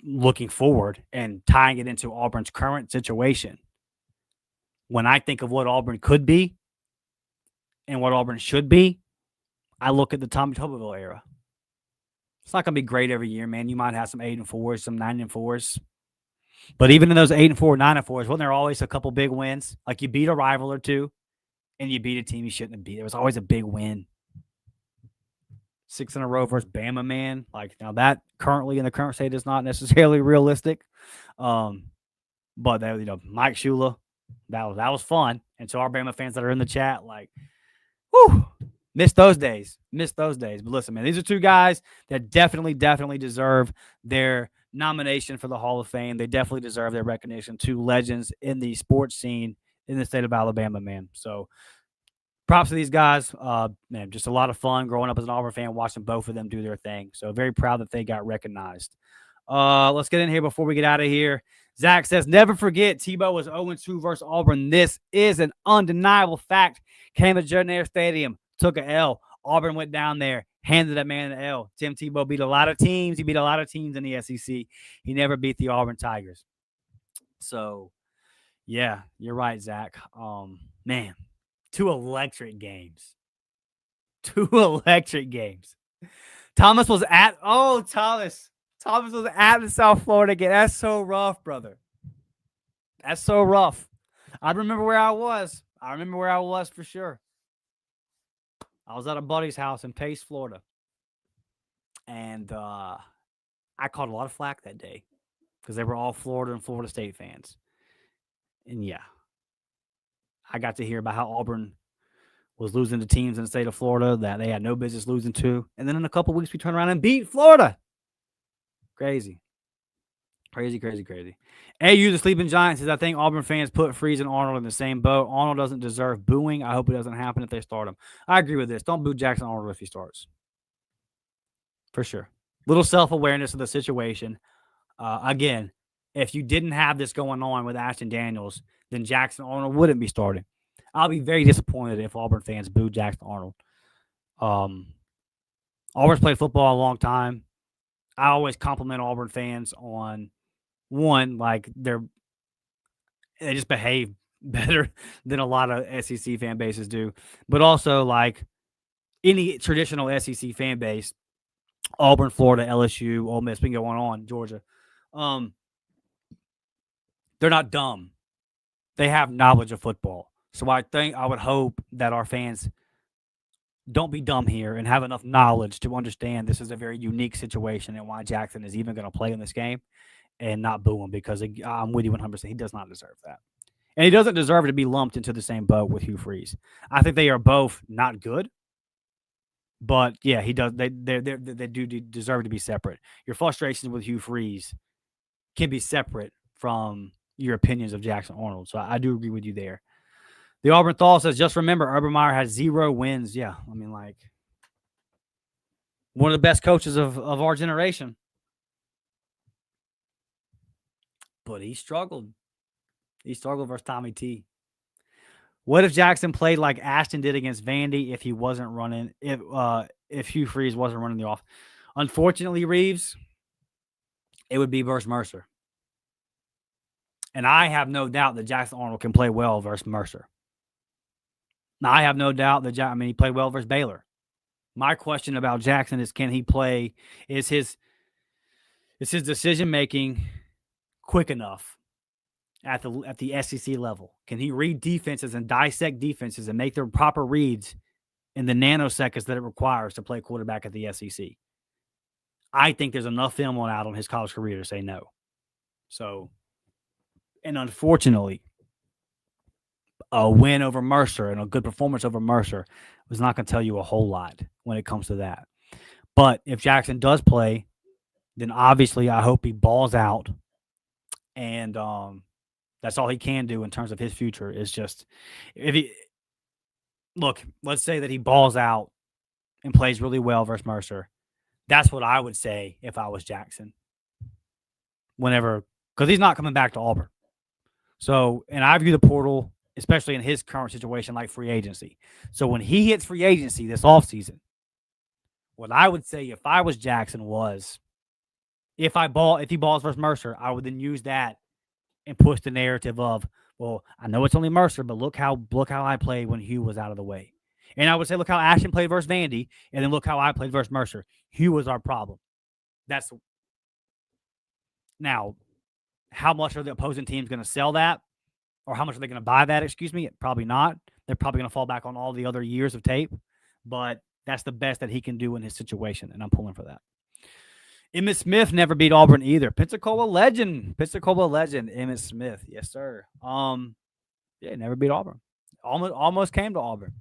looking forward and tying it into Auburn's current situation, when I think of what Auburn could be and what Auburn should be, I look at the Tommy Tuberville era. It's not going to be great every year, man. You might have some 8-4s, some 9-4s. But even in those 8-4, 9-4s, wasn't there always a couple big wins? Like you beat a rival or two, and you beat a team you shouldn't have beat. There was always a big win. 6 in a row versus Bama, man. Like, now that currently in the current state is not necessarily realistic. But that, Mike Shula, that was fun. And so our Bama fans that are in the chat, like, whew, miss those days. But listen, man, these are two guys that definitely deserve their nomination for the Hall of Fame. They definitely deserve their recognition. Two legends in the sports scene in the state of Alabama, man. So props to these guys. Man, just a lot of fun growing up as an Auburn fan, watching both of them do their thing. So very proud that they got recognized. Let's get in here before we get out of here. Zach says, never forget Tebow was 0-2 versus Auburn. This is an undeniable fact. Came to Jordan Air Stadium, took a L. Auburn went down there, handed that man an L. Tim Tebow beat a lot of teams. He beat a lot of teams in the SEC. He never beat the Auburn Tigers. So, yeah, you're right, Zach. Man, two electric games. Thomas was at the South Florida game. That's so rough, brother. That's so rough. I remember where I was. For sure. I was at a buddy's house in Pace, Florida. And I caught a lot of flack that day because they were all Florida and Florida State fans. And yeah, I got to hear about how Auburn was losing to teams in the state of Florida that they had no business losing to. And then in a couple of weeks, we turned around and beat Florida. Crazy. AU, the Sleeping Giant, says, I think Auburn fans put Freeze and Arnold in the same boat. Arnold doesn't deserve booing. I hope it doesn't happen if they start him. I agree with this. Don't boo Jackson Arnold if he starts. For sure. Little self-awareness of the situation. Again, if you didn't have this going on with Ashton Daniels, then Jackson Arnold wouldn't be starting. I'll be very disappointed if Auburn fans boo Jackson Arnold. Auburn's played football a long time. I always compliment Auburn fans on one, like they just behave better than a lot of SEC fan bases do, but also like any traditional SEC fan base, Auburn, Florida, LSU, Ole Miss, been going on, Georgia. They're not dumb. They have knowledge of football. So I would hope that our fans don't be dumb here and have enough knowledge to understand this is a very unique situation and why Jackson is even going to play in this game and not boo him, because I'm with you 100%. He does not deserve that. And he doesn't deserve to be lumped into the same boat with Hugh Freeze. I think they are both not good. But yeah, he does. They do deserve to be separate. Your frustrations with Hugh Freeze can be separate from your opinions of Jackson Arnold. So I do agree with you there. The Auburn Thaw says, just remember, Urban Meyer has 0 wins. Yeah, I mean, like, one of the best coaches of our generation. But he struggled. He struggled versus Tommy T. What if Jackson played like Ashton did against Vandy if he wasn't running, if Hugh Freeze wasn't running the off? Unfortunately, Reeves, it would be versus Mercer. And I have no doubt that Jackson Arnold can play well versus Mercer. Now, I have no doubt that he played well versus Baylor. My question about Jackson is, can he play? Is his decision making quick enough at the SEC level? Can he read defenses and dissect defenses and make the proper reads in the nanoseconds that it requires to play quarterback at the SEC? I think there's enough film out on his college career to say no. So, and unfortunately, a win over Mercer and a good performance over Mercer was not going to tell you a whole lot when it comes to that. But if Jackson does play, then obviously I hope he balls out. And that's all he can do in terms of his future is just, let's say that he balls out and plays really well versus Mercer. That's what I would say if I was Jackson. Whenever, because he's not coming back to Auburn. So, and I view the portal, especially in his current situation, like free agency. So when he hits free agency this offseason, what I would say if I was Jackson was, if he balls versus Mercer, I would then use that and push the narrative of, well, I know it's only Mercer, but look how I played when Hugh was out of the way. And I would say, look how Ashton played versus Vandy, and then look how I played versus Mercer. Hugh was our problem. Now, how much are the opposing teams going to sell that? Or how much are they going to buy that? Excuse me. Probably not. They're probably going to fall back on all the other years of tape. But that's the best that he can do in his situation, and I'm pulling for that. Emmitt Smith never beat Auburn either. Pensacola legend, Emmitt Smith. Yes, sir. Never beat Auburn. Almost came to Auburn.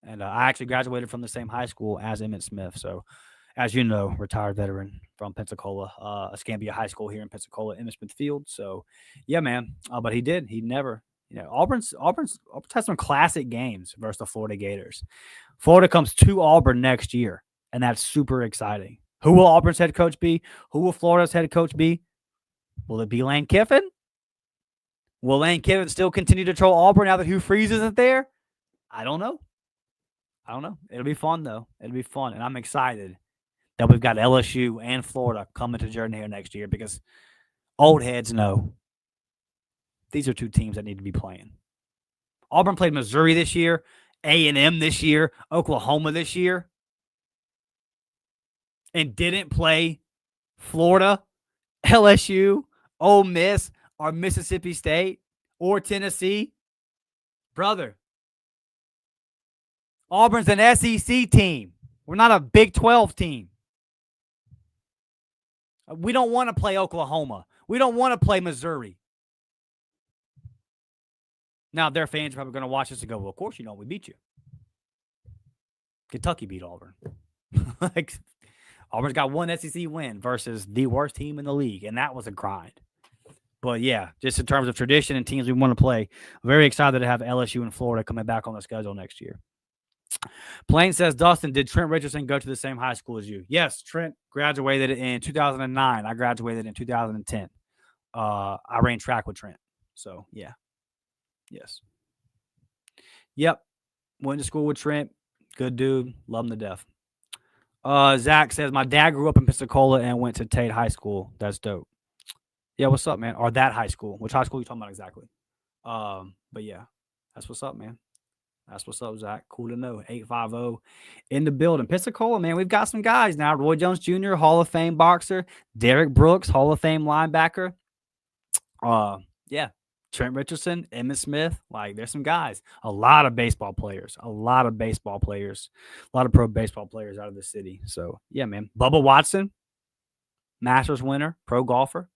And I actually graduated from the same high school as Emmitt Smith. So, as you know, retired veteran from Pensacola, Escambia High School here in Pensacola, Emmitt Smith Field. So, yeah, man. But he did. He never, Auburn's had some classic games versus the Florida Gators. Florida comes to Auburn next year, and that's super exciting. Who will Auburn's head coach be? Who will Florida's head coach be? Will it be Lane Kiffin? Will Lane Kiffin still continue to troll Auburn now that Hugh Freeze isn't there? I don't know. It'll be fun, though. It'll be fun, and I'm excited that we've got LSU and Florida coming to Jordan Hare next year, because old heads know these are two teams that need to be playing. Auburn played Missouri this year, A&M this year, Oklahoma this year, and didn't play Florida, LSU, Ole Miss, or Mississippi State, or Tennessee. Brother, Auburn's an SEC team. We're not a Big 12 team. We don't want to play Oklahoma. We don't want to play Missouri. Now, their fans are probably going to watch this and go, well, of course, we beat you. Kentucky beat Auburn. Auburn's got one SEC win versus the worst team in the league, and that was a grind. But, yeah, just in terms of tradition and teams we want to play, very excited to have LSU and Florida coming back on the schedule next year. Plain says, Dustin, did Trent Richardson go to the same high school as you? Yes, Trent graduated in 2009. I graduated in 2010. I ran track with Trent. So, yeah. Yes. Yep. Went to school with Trent. Good dude. Love him to death. Zach says, my dad grew up in Pensacola and went to Tate High School. That's dope. Yeah, what's up, man? Or that high school. Which high school are you talking about exactly? But yeah, that's what's up, man. That's what's up, Zach. Cool to know. 850 in the building. Pensacola, man, we've got some guys now. Roy Jones Jr., Hall of Fame boxer. Derek Brooks, Hall of Fame linebacker. Yeah. Trent Richardson, Emmitt Smith. Like, there's some guys. A lot of baseball players. A lot of pro baseball players out of the city. So, yeah, man. Bubba Watson, Masters winner, pro golfer.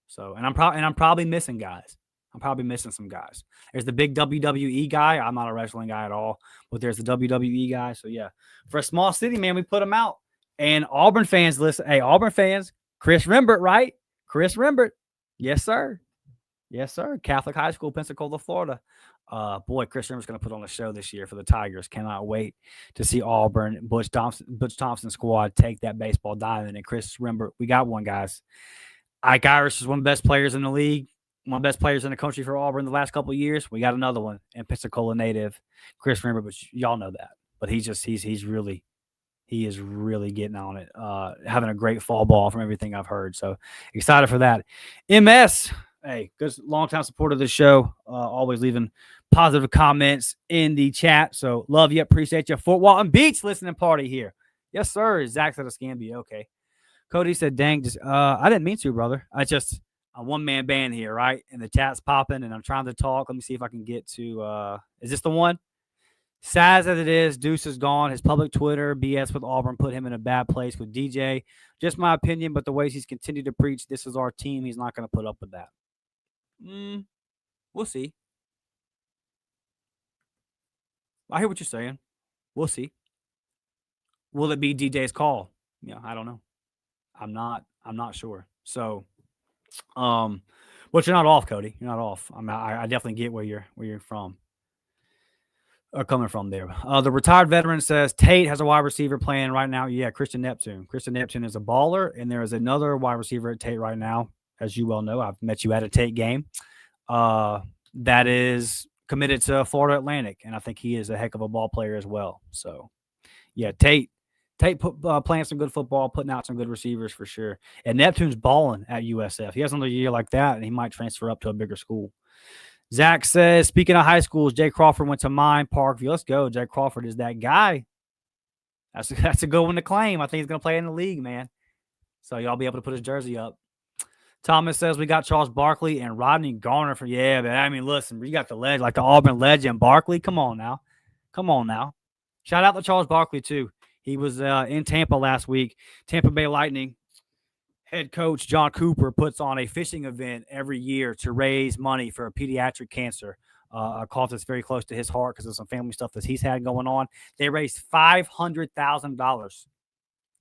So, and I'm probably missing guys. I'm probably missing some guys. There's the big WWE guy. I'm not a wrestling guy at all, but there's the WWE guy. So, yeah, for a small city, man, we put them out. And Auburn fans, listen. Hey, Auburn fans, Chris Rembert, right? Chris Rembert. Yes, sir. Yes, sir. Catholic High School, Pensacola, Florida. Boy, Chris Rembert's going to put on a show this year for the Tigers. Cannot wait to see Auburn, Butch Thompson squad take that baseball diamond. And Chris Rembert, we got one, guys. Ike Irish is one of the best players in the league, one of the best players in the country for Auburn the last couple of years. We got another one, and Pensacola native, Chris Rembert, but y'all know that. But he is really getting on it, having a great fall ball from everything I've heard. So excited for that. MS. Hey, good longtime supporter of the show. Always leaving positive comments in the chat. So love you, appreciate you. Fort Walton Beach listening party here. Yes, sir. Zach said it's gonna be okay. Cody said, "Dang, I didn't mean to, brother. A one-man band here, right? And the chat's popping, and I'm trying to talk. Let me see if I can get to. Is this the one? Sad as it is, Deuce is gone. His public Twitter BS with Auburn put him in a bad place with DJ. Just my opinion, but the ways he's continued to preach, this is our team. He's not going to put up with that. We'll see. I hear what you're saying. We'll see. Will it be DJ's call? Yeah, I don't know. I'm not sure. So, but you're not off, Cody. You're not off. I definitely get where you're from. Or coming from there. The retired veteran says Tate has a wide receiver playing right now. Yeah, Christian Neptune. Christian Neptune is a baller, and there is another wide receiver at Tate right now. As you well know, I've met you at a Tate game. That is committed to Florida Atlantic, and I think he is a heck of a ball player as well. So, yeah, Tate playing some good football, putting out some good receivers for sure. And Neptune's balling at USF. He has another year like that, and he might transfer up to a bigger school. Zach says, speaking of high schools, Jay Crawford went to mine, Parkview. Let's go. Jay Crawford is that guy. That's a good one to claim. I think he's going to play in the league, man. So y'all be able to put his jersey up. Thomas says we got Charles Barkley and Rodney Garner for, yeah, but I mean, listen, we got the legend, like the Auburn legend, Barkley. Come on now. Shout out to Charles Barkley, too. He was in Tampa last week. Tampa Bay Lightning head coach John Cooper puts on a fishing event every year to raise money for pediatric cancer. A cause that's very close to his heart because of some family stuff that he's had going on. They raised $500,000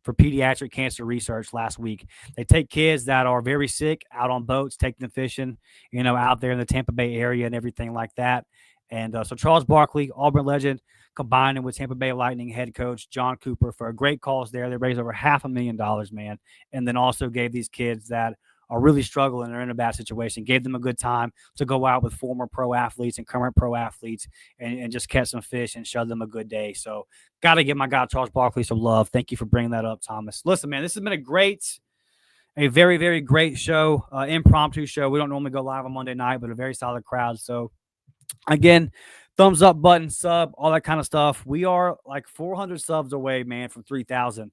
for pediatric cancer research last week. They take kids that are very sick out on boats, take them fishing, out there in the Tampa Bay area and everything like that. And so Charles Barkley, Auburn legend, combining with Tampa Bay Lightning head coach John Cooper for a great cause there. They raised over $500,000, man, and then also gave these kids that are really struggling or in a bad situation, gave them a good time to go out with former pro athletes and current pro athletes and just catch some fish and show them a good day. So got to give my guy Charles Barkley some love. Thank you for bringing that up, Thomas. Listen, man, this has been a very, very great show, impromptu show. We don't normally go live on Monday night, but a very solid crowd. So, again, thumbs up button, sub, all that kind of stuff. We are like 400 subs away, man, from 3,000.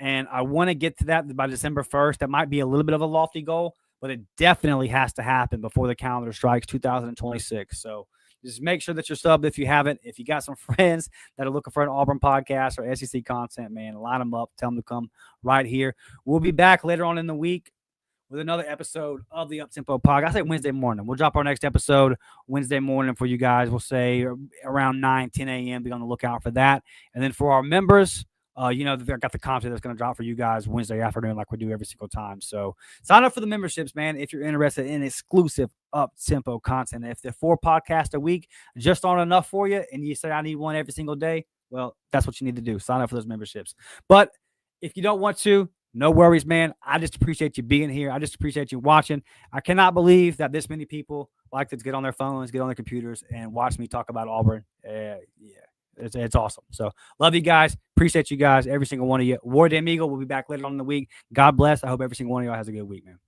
And I want to get to that by December 1st. That might be a little bit of a lofty goal, but it definitely has to happen before the calendar strikes 2026. So just make sure that you're subbed if you haven't. If you got some friends that are looking for an Auburn podcast or SEC content, man, line them up. Tell them to come right here. We'll be back later on in the week with another episode of the Uptempo Podcast. I say Wednesday morning. We'll drop our next episode Wednesday morning for you guys. We'll say around 9, 10 a.m. Be on the lookout for that. And then for our members, they've got the content that's going to drop for you guys Wednesday afternoon like we do every single time. So sign up for the memberships, man, if you're interested in exclusive up-tempo content. If the 4 podcasts a week just aren't enough for you and you say I need one every single day, well, that's what you need to do. Sign up for those memberships. But if you don't want to, no worries, man. I just appreciate you being here. I just appreciate you watching. I cannot believe that this many people like to get on their phones, get on their computers, and watch me talk about Auburn. It's awesome. So love you guys. Appreciate you guys, every single one of you. War Damn Eagle will be back later on in the week. God bless. I hope every single one of y'all has a good week, man.